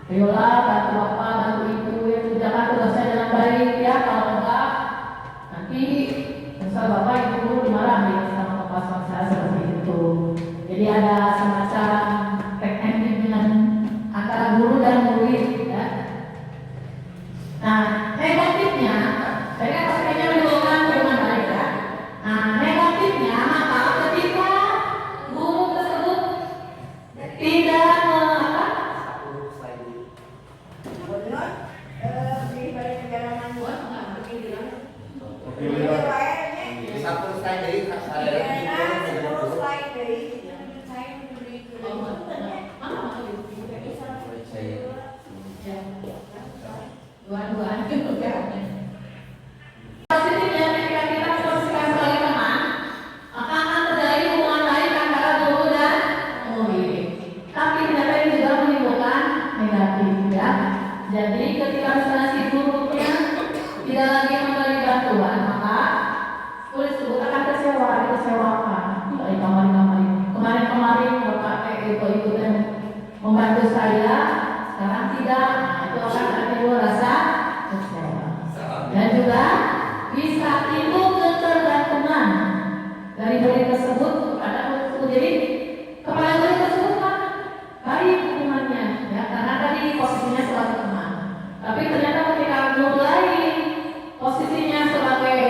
Speaker 1: Ayolah, bantu bapak, bantu ibu, ya, kerjakan tugasnya dengan baik, ya. Kalau enggak, nanti misal bapak ibu dimarahin sama bapak sama saya seperti itu. Jadi ada semacam teknik bimbingan antara guru dan murid, ya. Nah, negatifnya, saya kan pastinya menimbulkan hubungan baik, ya. Nah, negatifnya maka ketika guru tersebut tidak
Speaker 3: satu slide dari saya
Speaker 1: dua-duaan juga. Positifnya ketika kita posisikan sebagai teman, maka akan terjadi hubungan baik antara guru dan murid. Tapi ternyata ini juga menimbulkan negatif, ya. Jadi ketika misalnya si gurunya tidak lagi memberi bantuan, maka murid tersebut akan dikecewakan. Dari kemarin bapak ikut dan membantu saya, sekarang tidak. Nah, itu akan timbul rasa kecewa. Dan juga bisa timbul ketergantungan dari murid tersebut kepada murid tersebut. Jadi kepada murid tersebut kan baik hubungannya, ya, karena tadi posisinya sebagai teman. Tapi ternyata ketika mulai posisinya sebagai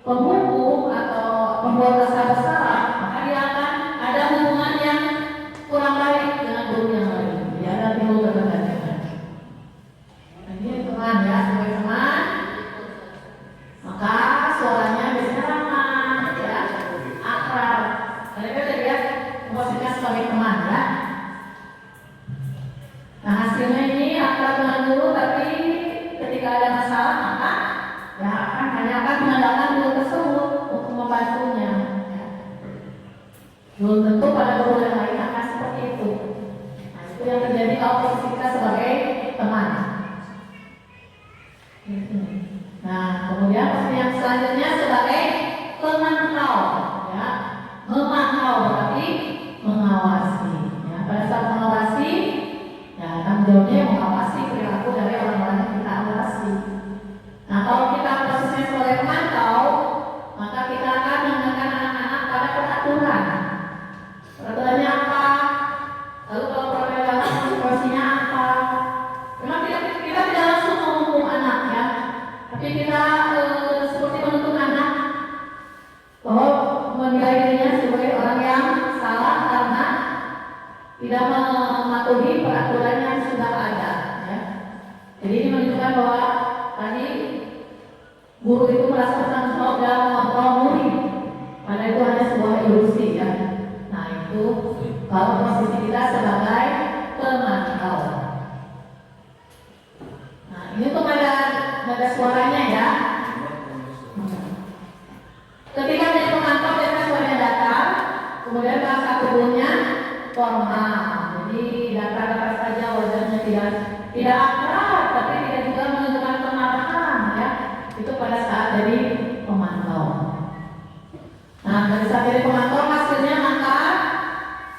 Speaker 1: penghukum atau pembuat rasa bersalah, maka dia akan ada hubungan yang kurang baik dengan guru yang lain. Dia ada timbul ketergantungan. Nah, ini teman, ya, sebagai teman, maka suaranya biasanya ramah, ya, akrab. Mereka lihat posisinya sebagai teman, ya. Nah, hasilnya ini akrab dengan guru, tapi ketika ada masalah maka ya hanya akan mengandalkan guru tersebut untuk membantunya. Ya. Belum tentu pada guru yang lain akan seperti itu. Nah, itu yang terjadi kalau posisi kita sebagai teman. Nah, kemudian posisi yang selanjutnya sebagai pemantau, ya. Memantau berarti mengawasi. Ya, pada saat mengawasi, ya, tanggung jawabnya mengawasi perilaku dari orang-orang yang kita awasi. Nah, kalau kita posisinya sebagai pemantau, maka kita akan mengingatkan anak-anak pada peraturan. Peraturannya apa? Lalu kalau peraturan konsekuensinya apa? Memang kita tidak langsung menghukum anak, ya, tapi kita seperti menuntut anak bahwa menilai dirinya sebagai orang yang salah karena tidak mematuhi peraturan yang sudah ada, ya. Jadi ini menunjukkan bahwa tadi guru itu merasa bertanggung jawab dalam mengontrol murid, padahal itu hanya sebuah ilusi, ya. Nah, itu kalau posisi kita sebagai ini untuk nada suaranya ya. Ketika menjadi pemantau biasanya suaranya datar, kemudian bahasa tubuhnya formal. Jadi datar-datar saja, wajahnya tidak akrab, tapi tidak juga menunjukkan kemarahan ya. Itu pada saat jadi pemantau. Nah, dari saat jadi pemantau hasilnya maka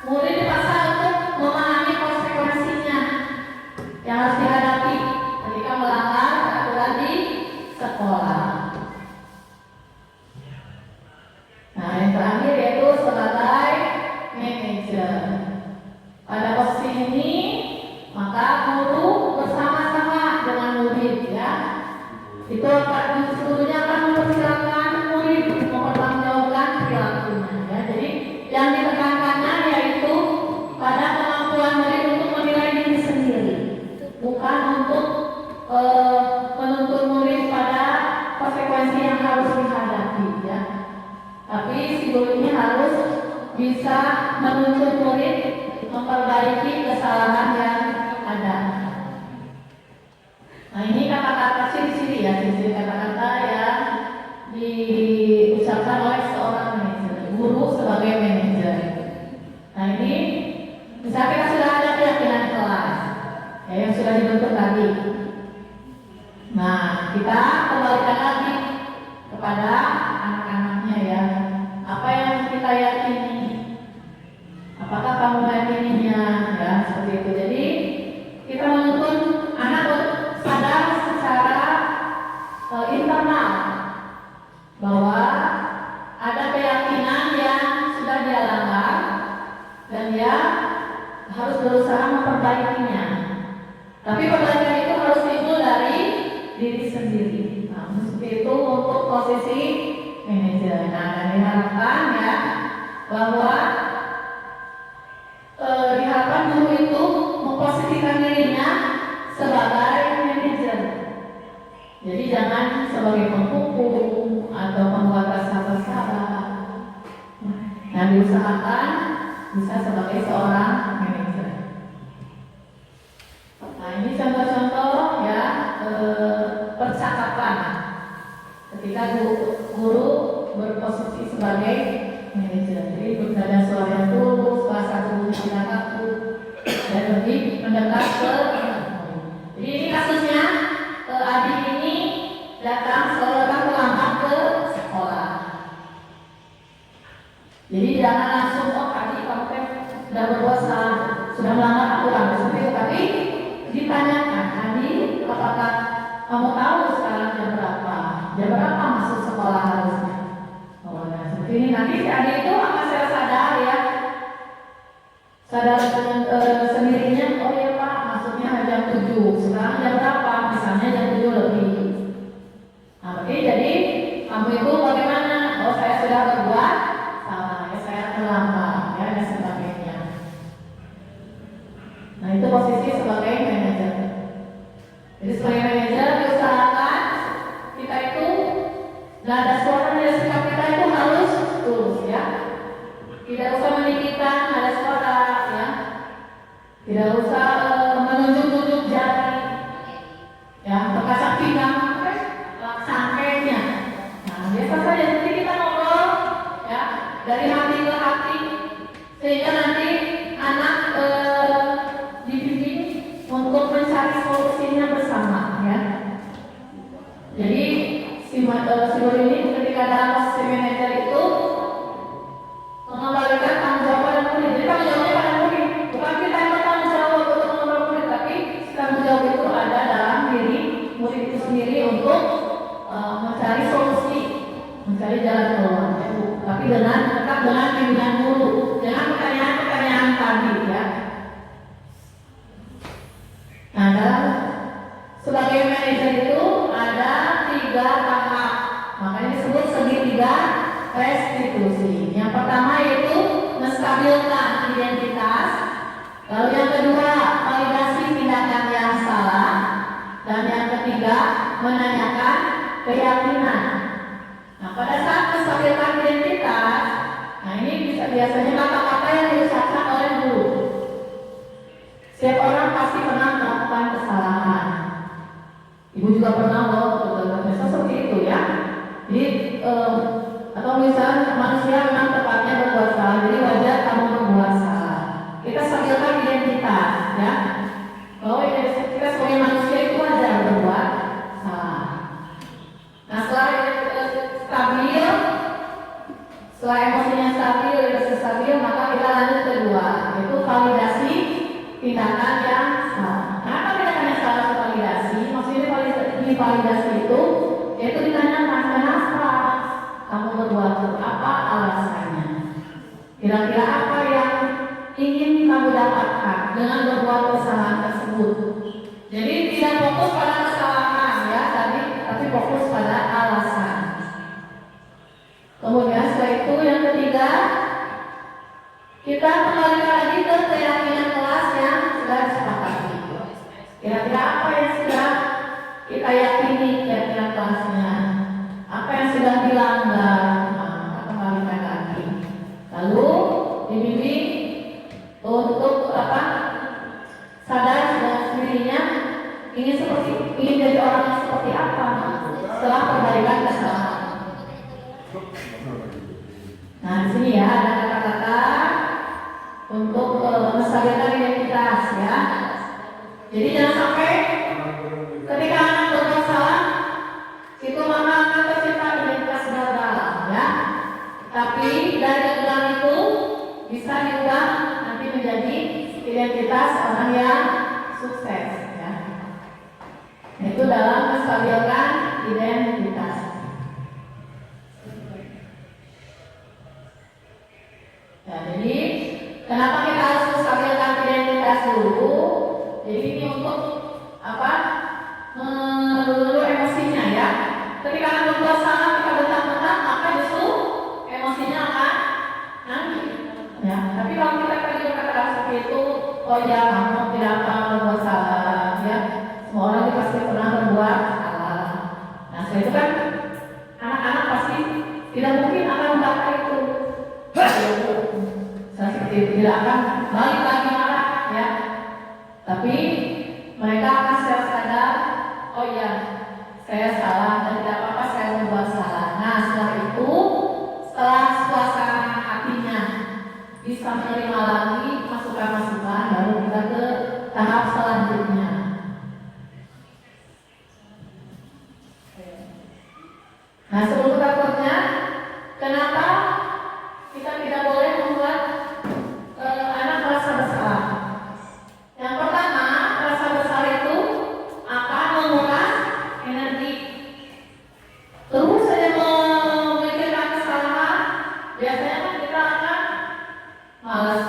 Speaker 1: murid dipaksa untuk memahami konsekuensinya yang harus dihadapi ketika melanggar aturan di sekolah. Nah, yang terakhir yaitu sebagai manajer. Pada posisi ini maka guru bersama-sama dengan murid ya. Itu gurunya akan mempersilakan murid mempertanggungjawabkan perilakunya ya. Jadi yang ditekankannya yaitu pada kemampuan murid untuk menilai diri sendiri, bukan untuk menuntut murid pada konsekuensi yang harus dihadapi ya. Tapi si guru ini harus bisa menuntut murid memperbaiki kesalahan yang ada. Nah, ini kata-kata ciri-ciri ya, ciri-ciri kata-kata yang diucapkan oleh seorang manajer, guru sebagai manajer. Nah, ini misalnya kita sudah ada keyakinan kelas ya, yang sudah dibentuk tadi. Nah, kita kembalikan lagi kepada anak-anaknya ya. Apa yang kita yakini? Apakah kamu meyakininya? Ya, seperti itu. Jadi kita menuntut anak sadar secara internal bahwa ada keyakinan yang sudah dia langgar dan dia harus berusaha memperbaikinya. Tapi perbaikan itu harus timbul dari diri sendiri. Nah, seperti itu untuk posisi manajer. Nah, dan diharapkan ya bahwa diharapkan guru itu memposisikan dirinya sebagai manajer. Jadi jangan sebagai penghukum atau pembuat rasa bersalah. Nah, diusahakan bisa sebagai seorang manajer. Nah, ini contoh-contoh ya percakapan ketika guru berposisi sebagai manajer. Jadi bernada suara yang tulus, bahasa tubuhnya tidak kaku, dan lebih mendekat ke murid. Jadi ini kasusnya adik ini datang seorang terlambat ke sekolah. Jadi jangan langsung adik kamu sudah berbuat salah, sudah melanggar aturan seperti itu, tapi ditanyakan, adik apakah kamu tahu sekarang jam berapa masuk sekolah harusnya? Oh, nah seperti ini nanti si adik itu akan sadar ya, sadar sendirinya. Oh ya Pak, masuknya jam 7, sekarang jam berapa? Misalnya jam 7 lebih. Nah, oke, jadi kamu itu bagaimana? Oh, saya sudah berbuat salah, ya saya terlambat, ya dan sebagainya. Nah, itu posisi sebagai manajer. Jadi sebagai manajer diusahakan kita itu nada suara dan sikap kita itu harus tulus ya. Tidak usah meninggikan nada suara ya. Tidak usah menunjuk-nunjuk jari. Ya, terkasar pinggang sangkainya. Nah, biasa saja nanti kita ngobrol ya dari hati ke hati sehingga nanti anak dibimbing untuk mencari solusinya bersama ya. Jadi si guru ini ketika dalam posisi manajer itu mengembalikan tanggung jawab pada murid. Jadi tanggung jawabnya pada murid, bukan kita yang bertanggung jawab untuk mengontrol murid, tapi tanggung jawab itu ada dalam diri murid itu sendiri untuk mencari solusi, mencari jalan keluar. Tapi tetap dengan bimbingan guru, dengan pertanyaan-pertanyaan tadi ya. Nah, dalam sebagai manajer itu ada 3 tahap, makanya disebut segitiga restitusi. Yang pertama yaitu menstabilkan identitas, lalu yang kedua validasi tindakan yang salah, dan yang ketiga menanyakan keyakinan. Nah, pada saat menstabilkan identitas, nah ini biasanya kata-kata yang diucapkan oleh guru. Setiap orang pasti pernah melakukan kesalahan. juga pernah loh bisa seperti itu ya. Jadi atau misalnya manusia memang tepatnya berbuat salah, jadi wajar kamu berbuat salah. Kita stabilkan identitas ya. Bahwa kita sebagai manusia itu wajar berbuat salah. Nah setelah stabil, setelah emosinya stabil, stabil, maka kita lanjut kedua, yaitu validasi tindakan yang salah. Kenapa tindakan yang salah itu validasi? Maksudnya validasi itu yaitu ditanyakan kenapa kamu berbuat itu, apa alasannya? Kira-kira apa yang ingin kamu dapatkan dengan berbuat kesalahan tersebut? Jadi tidak fokus pada kesalahan ya tadi, tapi fokus pada alasan. Kemudian setelah itu yang ketiga, kita kembali lagi ke keyakinan kelas yang sudah disepakati. Kira-kira apa yang sudah kita yakini keyakinan kelasnya? Apa yang sudah dilanggar? Kita kembalikan lagi. Lalu dibimbing untuk sadar dengan sendirinya ingin jadi orang yang seperti apa setelah perbaikan kesalahan. Nah di sini ya ada kata-kata untuk menstabilkan identitas ya. Jadi jangan sampai ketika anak berbuat salah itu maka akan tercipta identitas gagal ya. Tapi dari gagal itu bisa diubah nanti menjadi identitas orang yang sukses ya. Itu dalam menstabilkan identitas. Ya, jadi kenapa kita harus menstabilkan identitas dulu? Jadi ini untuk melulu emosinya ya. Ketika anak berbuat salah kita bentak-bentak, maka justru emosinya akan naik. Ya, tapi kalau kita tadi berkata seperti itu, oh ya kamu tidak akan berbuat salah ya. Semua orang pasti pernah berbuat salah. Nah, setelah itu kan anak-anak pasti tidak mungkin akan membaca itu. Seperti itu tidak akan balik lagi marah ya. Tapi mereka akan secara sadar, oh ya saya salah dan tidak apa-apa saya membuat salah. Nah setelah itu, setelah suasana hatinya bisa menerima lagi masukan-masukan, baru kita ke tahap selanjutnya. Nah sebelum takutnya, kenapa kita tidak boleh membuat anak merasa bersalah? Yang pertama, rasa bersalah itu akan menguras energi. Terus saja memikirkan kesalahan, biasanya kan kita akan malas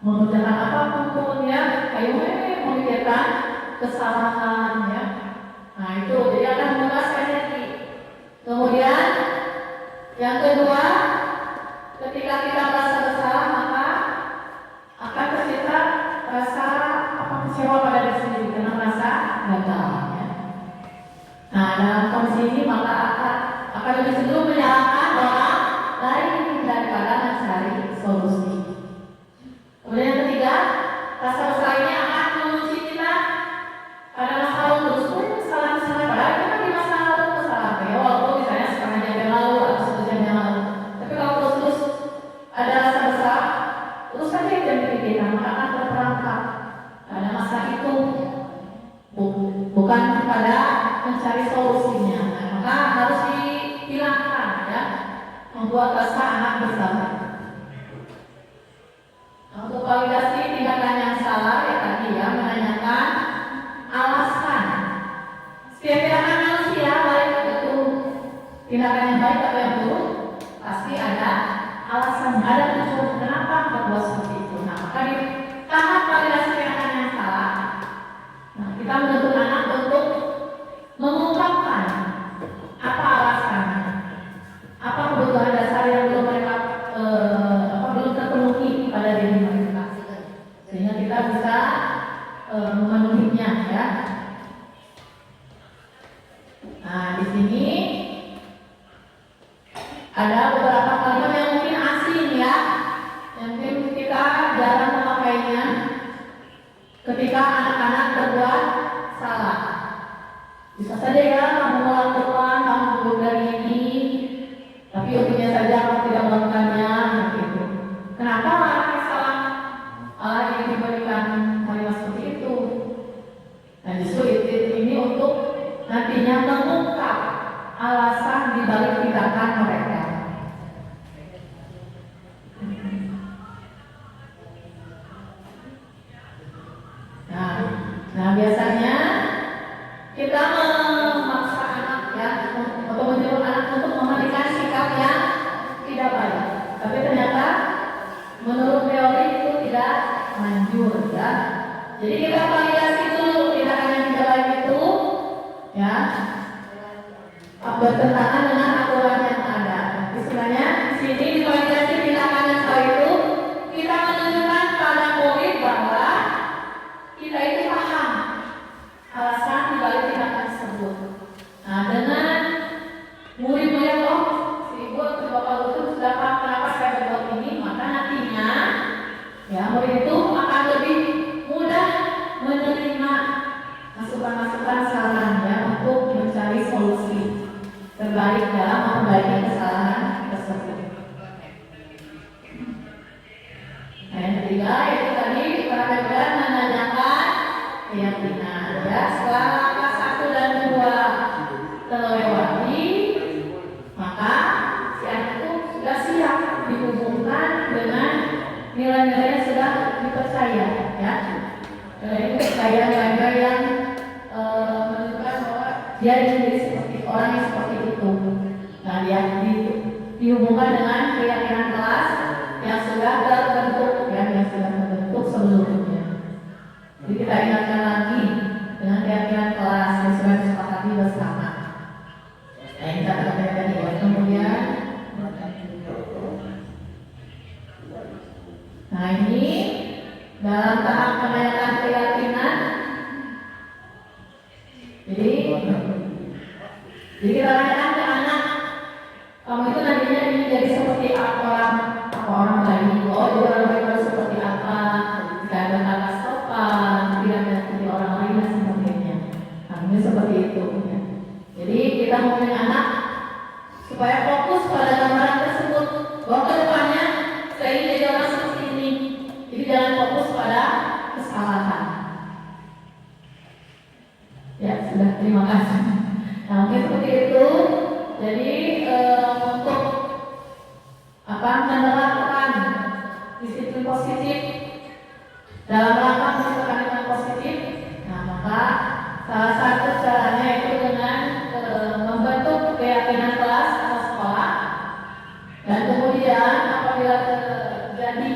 Speaker 1: mengerjakan apapun ya, kayak memikirkan kesalahan ya. Nah itu jadi akan menguras energi. Kemudian yang kedua, ketika kita merasa bersalah maka akan tercipta rasa kecewa pada diri sendiri karena merasa gagal ya. Nah dalam kondisi ini maka akan lebih cenderung menyalahkan orang lain daripada mencari solusi. Kemudian yang ketiga, rasa bersalah ini akan mengunci kita pada masa lalu terus kesalahan padahal itu kan di masa lalu kesalahan ya, walaupun misalnya setengah jam yang lalu atau 1 jam yang lalu. Tapi kalau terus ada rasa bersalah, terus saja yang dipikirkan maka akan terperangkap pada masa itu, bukan pada mencari solusinya. Nah, maka harus dihilangkan ya, membuat rasa anak bersalah. Nah, untuk validasi tindakan yang salah ya tadi ya, menanyakan alasan. Setiap tindakan manusia baik itu tindakan yang baik atau yang buruk pasti ada alasan, ada tujuan kenapa berbuat seperti itu. Nah maka di tahap validasi tindakan yang salah, nah kita menuntut anak untuk mengungkapkan apa alasannya, apa kebutuhan dasar yang belum mereka belum terpenuhi pada diri mereka, sehingga kita bisa memenuhinya ya. Nah di sini ada beberapa kalimat yang mungkin asing ya, yang mungkin kita jarang memakainya ketika anak-anak berbuat salah. Bisa saja ya kamu melakukan, kamu duduk dari ini, tapi untungnya saja kamu tidak melakukannya, gitu. Kenapa anaknya salah yang diberikan kalimat seperti itu? Nah justru ini untuk nantinya mengungkap alasan dibalik tindakan mereka. Nah biasanya kita memaksa anak ya, atau menyuruh anak untuk memberikan sikap yang tidak baik. Tapi ternyata menurut teori itu tidak manjur ya. Jadi kita validasi dulu tindakan yang tidak baik itu ya, bertentangan dengan aturan yang ada. Istilahnya di sini divalidasi tindakan yang baik itu kita menunjukkan pada murid bahwa kita itu paham alasan dibalik tindakan tersebut. Nah dengan murid melihat oh si ibu atau bapak itu sudah paham kenapa saya berbuat ini, maka nantinya ya murid itu akan lebih mudah menerima masukan-masukan saran ya untuk mencari solusi terbaik dalam memperbaiki kesalahan tersebut. Nah yang ketiga yaitu tadi perhatikan menanyakan keyakinan ya. Setelah langkah 1 dan 2 terlewati, maka si anak itu sudah siap dihubungkan dengan nilai-nilai yang sudah dipercaya ya. Itu percaya nilai yang menunjukkan bahwa dia menjadi seperti orang yang seperti itu. Nah dia dihubungkan dengan keyakinan kelas yang sudah terbentuk ya, yang sudah terbentuk sebelumnya. Jadi kita ingatkan lagi dengan keyakinan kelas yang sudah disepakati bersama. Nah ini kita katakan tadi ya. Kemudian, nah ini dalam tahap menanyakan keyakinan. Jadi kita tanyakan ke anak, kamu itu nantinya ingin jadi seperti apa orang lain? Oh, jadi orang lain harus seperti apa? Tidak ada kata sopan, tidak menyakiti orang lain dan sebagainya. Nah, seperti itu. Ya. Jadi kita mau punya anak supaya fokus pada gambaran tersebut. Bahwa kedepannya saya ingin jadi orang seperti ini. Jadi jangan fokus pada kesalahan. Ya sudah, terima kasih. Nah mungkin seperti itu. Jadi untuk menerapkan disiplin positif dalam rangka menciptakan lingkungan positif. Nah maka salah satu caranya itu dengan membentuk keyakinan kelas atau sekolah. Dan kemudian apabila terjadi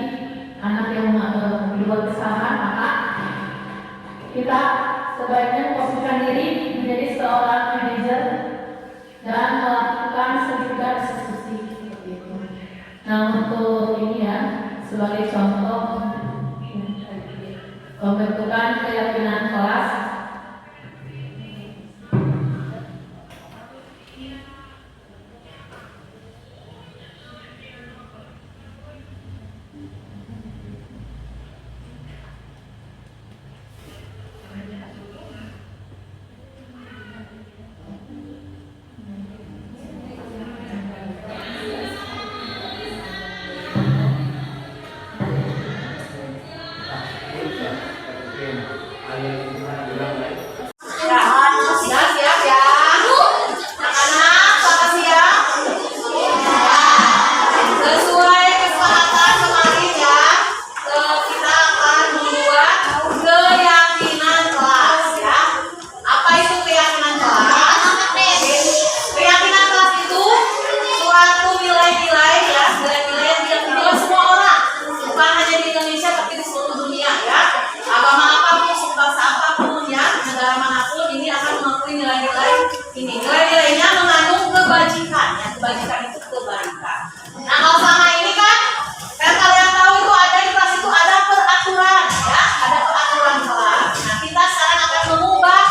Speaker 1: anak yang berbuat kesalahan, maka kita sebaiknya memposisikan diri menjadi seorang manajer dan melakukan sejumlah eksekusi seperti itu. Nah untuk ini ya sebagai contoh pembentukan keyakinan kelas.
Speaker 4: Kebajikan itu kebaikan. Nah kalau selama ini kan kalian tahu itu ada di kelas itu ada peraturan ya, ada peraturan kelas. Nah kita sekarang akan mengubah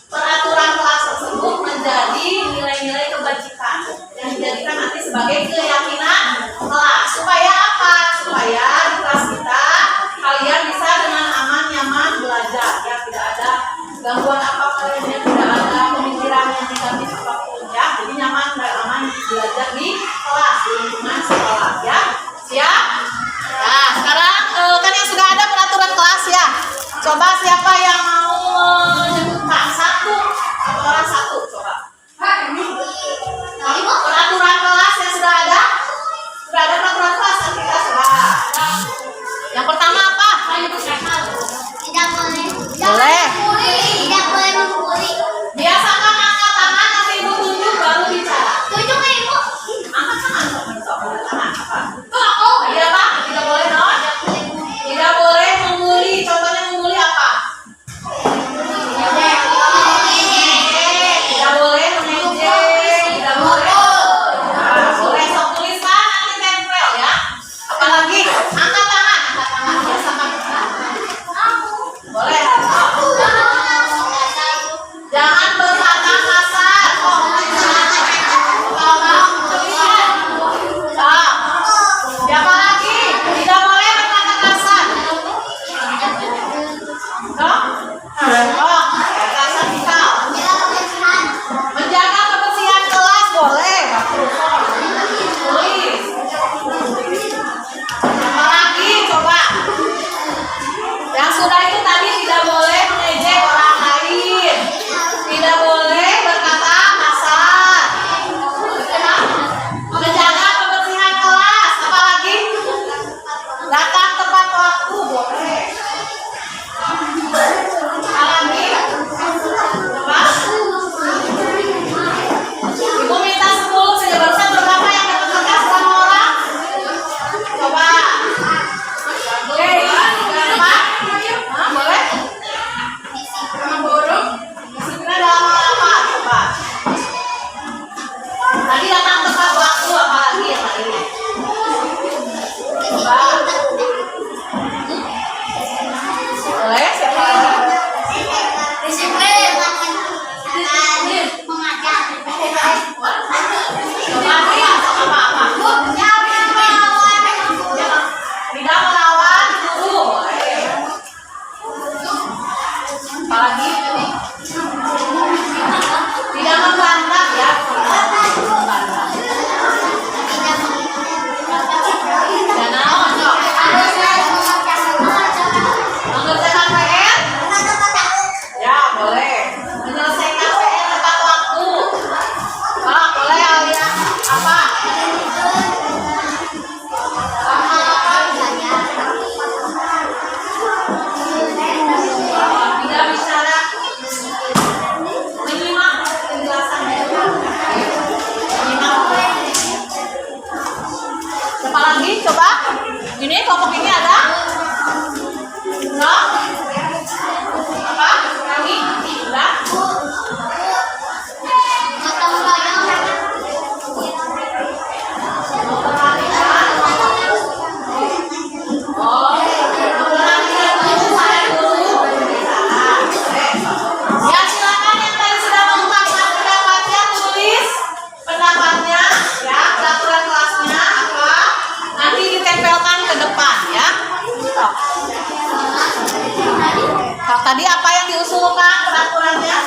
Speaker 4: peraturan kelas tersebut menjadi nilai-nilai kebajikan yang dijadikan nanti sebagai keyakinan kelas. Supaya apa? Supaya di kelas kita kalian bisa dengan aman nyaman belajar ya, tidak ada gangguan apapun, tidak ada belajar di kelas, di lingkungan sekolah ya. Siap? Nah, sekarang kan yang sudah ada peraturan kelas ya. Coba siapa yang mau menyebutkan satu atau orang satu coba. Peraturan kelas yang sudah ada? Sudah ada peraturan kelas yang kita sudah. Yang pertama apa?
Speaker 5: Tidak boleh.
Speaker 4: Boleh.
Speaker 5: Tidak boleh membuli.
Speaker 4: Biasakan angkat tangan nanti ibu tunjuk baru bicara.
Speaker 5: Tunjuk ke ibu.
Speaker 4: Angkat tangan sok angkat tangan apa? Oh iya pak, tidak boleh no? Tidak boleh membuli. Contohnya membuli apa? Tidak boleh mengejek. Tidak boleh. Nah, boleh sok tulisan nanti tempel ya. Apalagi angkat tangan, biasakan. Boleh. Jangan berkata kasar. Siapa lagi? Tidak boleh berkata kasar. Kasar kita. Menjaga kebersihan kelas boleh. Tulis. Apa lagi? Coba. Yang sudah itu tadi tidak boleh mengejek orang lain. Tidak boleh berkata kasar. Menjaga kebersihan kelas. Apa lagi? Datang tepat waktu boleh. Apa lagi? Coba. Ibu minta 10 sehingga barusan berapa yang dapat tugas sama orang? Coba. Oke. Berapa? Hah, boleh? Disiplin dalam apa? Coba. Tadi datang tepat waktu apa lagi yang lainnya? Coba. Boleh? Siapa lagi?
Speaker 5: Disiplin. Mengajar.
Speaker 4: Coba apa? Tidak melawan guru. Boleh. Apa lagi? Tidak membantah ya. Membantah. Dan naon, Cok? Mengerjakan PR? Ya, boleh. Menyelesaikan PR tepat waktu. Pak, boleh Alia? Apa? Tidak bicara. Menyimak penjelasan. Menyimak. Siapa lagi? Coba. Ini kelompok ini ada? No? Apa? Kami? Sudah?
Speaker 5: Gotong royong.
Speaker 4: Mau perhatikan? Oh, perhatikan dulu saya dulu. Ya silakan yang tadi sudah mengungkapkan pendapatnya tulis pendapatnya ya, peraturan kelasnya apa, nanti ditempelkan ke depan ya. Nah, tadi apa yang diusulkan peraturannya?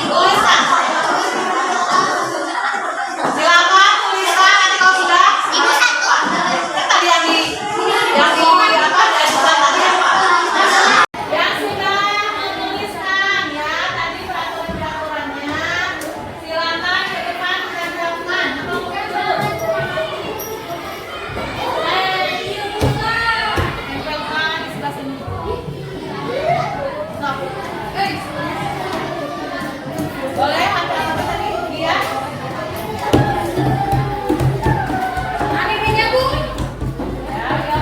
Speaker 4: Tuliskan. Silakan tuliskan nanti kalau sudah. Tadi yang di apa? Diajukan tadi apa? Yang sudah menuliskan ya tadi peraturannya. Silakan ke depan tempelkan. Tempelkan di sebelah sini. Boleh ada apa tadi? Dia?
Speaker 5: Anehnya, Bu.
Speaker 4: Ya, ya.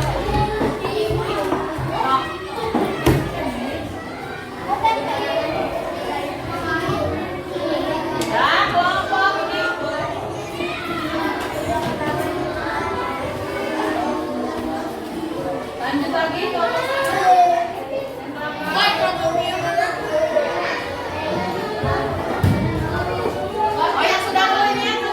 Speaker 4: Dan kelompok ini boleh. Lanjut lagi kelompok satu. Oh yang sudah bolehnya tuh.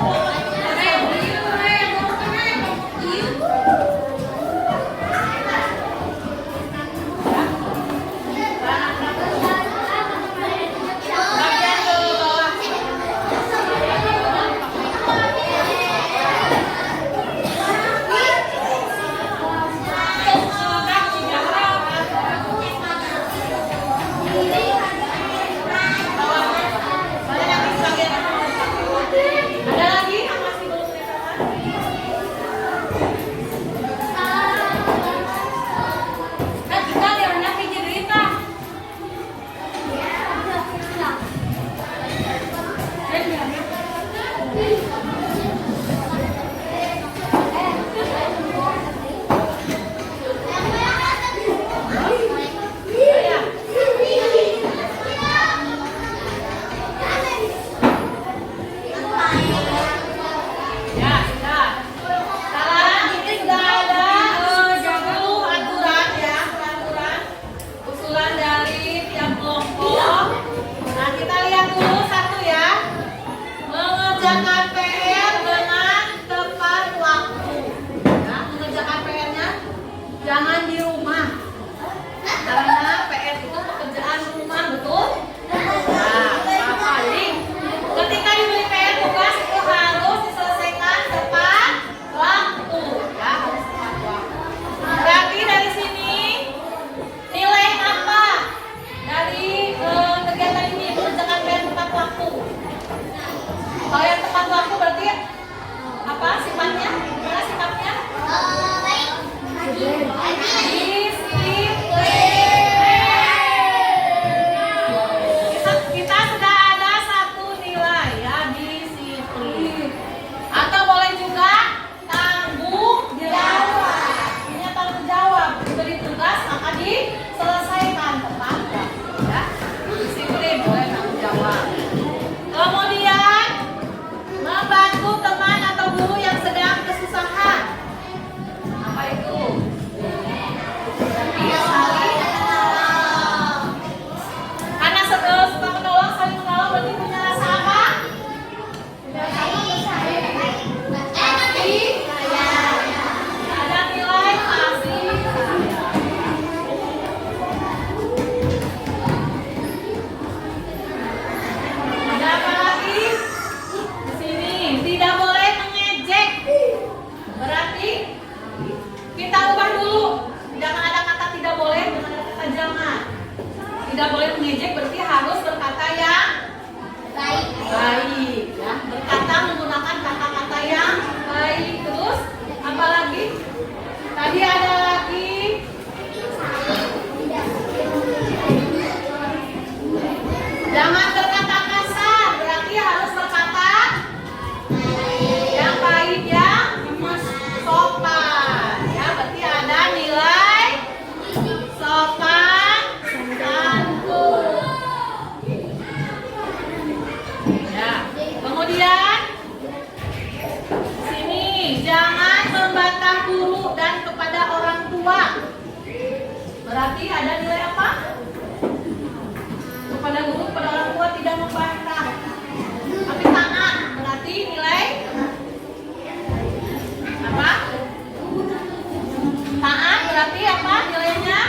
Speaker 4: jangan di rumah. Karena PR itu pekerjaan rumah, betul? Nah, apa? Jadi ketika diberi PR tugas itu harus diselesaikan tepat waktu, ya, harus tepat waktu. Berarti dari sini nilai apa dari kegiatan ini mengerjakan PR tepat waktu? Kalau yang tepat waktu berarti apa sifatnya? Gimana sifatnya?
Speaker 5: Baik.
Speaker 4: Disiplin. Kita sudah ada satu nilai, ya, disiplin. Atau boleh juga tanggung jawab. Artinya tanggung jawab, diberi tugas maka diselesaikan tepat waktu, ya. Disiplin boleh tanggung jawab. Kemudian membantu teman atau guru yang sedang kesusahan. Apa itu? Berarti saling menolong. Karena suka menolong, saling menolong berarti punya rasa apa? Punya rasa kasih sayang. Ada nilai kasih sayang. Ada apa lagi? Di sini tidak boleh mengejek. Berarti kita ubah dulu. Jangan ada kata tidak boleh, dengan ada kata jangan. Tidak boleh mengejek berarti harus berkata yang
Speaker 5: Baik.
Speaker 4: baik, ya. Berkata menggunakan kata-kata yang baik. Terus apa lagi? Tadi ada lagi jangan berkata kasar, berarti harus berkata yang baik, yang sopan, ya. Berarti ada nilai sopan santun, ya. Kemudian sini jangan membantah guru dan kepada orang tua, berarti ada nilai apa? Kepada guru, kepada orang tua tidak membantah, tapi taat, berarti nilai apa? Taat berarti apa nilainya?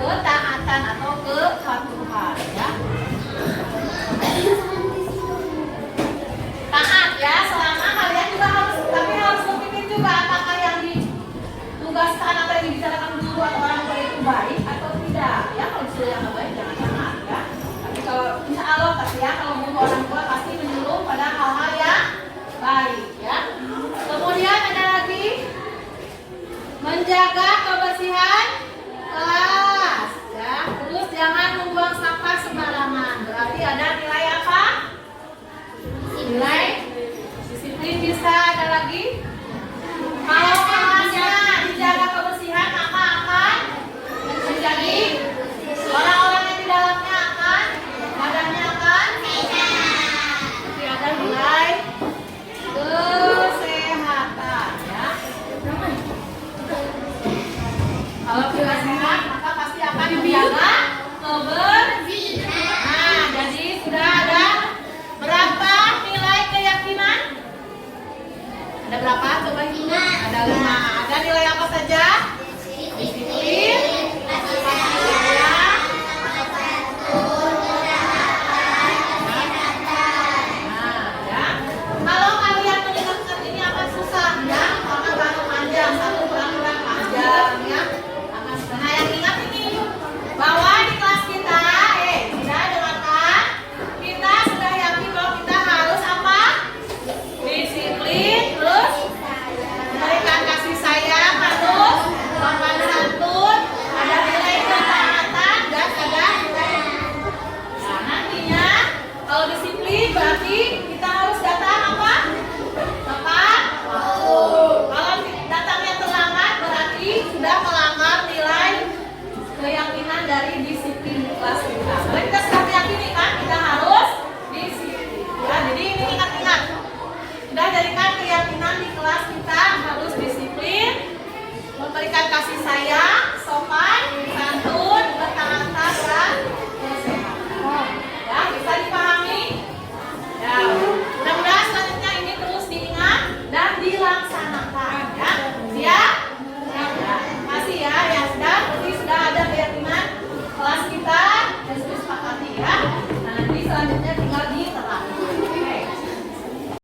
Speaker 4: Ketaatan atau kepatuhan, ya. Taat, ya, selama kalian juga harus, tapi harus berpikir juga apakah yang ditugaskan atau yang dibicarakan guru atau orang tua itu baik atau tidak, ya. Kalau disuruh yang baik jangan taat, ya. Tapi kalau insya Allah, tapi ya kalau guru orang tua pasti menyuruh pada hal-hal yang baik, ya. Kemudian ada lagi menjaga kebersihan kelas, ya. Terus jangan membuang sampah sembarangan. Berarti ada nilai apa? Nilai disiplin. Bisa ada lagi? Kalau kelasnya dijaga kebersihan maka akan menjadi orang-orang yang di dalamnya akan badannya akan jadi ada nilai kesehatan, ya. Kalau kita sehat maka pasti akan menjaga kebersihan. Nah, jadi sudah ada berapa nilai keyakinan? Ada berapa? Coba hitung. Ada 5. Ada nilai apa saja? Disiplin, kasih sayang, nah, ya. Kalau kalian mendengarkan ini akan susah, ya, karena baru panjang, satu kurang panjang, ya. Akan susah. Nah, yang ingat ini bahwa di kelas kita, sudah dengarkan, kita sudah yakin bahwa kita harus apa? Disiplin, terus memberikan kasih sayang, terus sopan santun, ada nilai ketaatan dan ada nilai. Nah, nantinya kalau disiplin berarti kita harus datang apa? Tepat waktu. Kalau datangnya terlambat berarti sudah melanggar nilai keyakinan dari disiplin di kelas kita. Kalau kita sudah meyakini kan kita harus disiplin. Ya, jadi ini ingat-ingat. Sudah jadikan keyakinan di kelas kita harus disiplin, memberikan kasih sayang.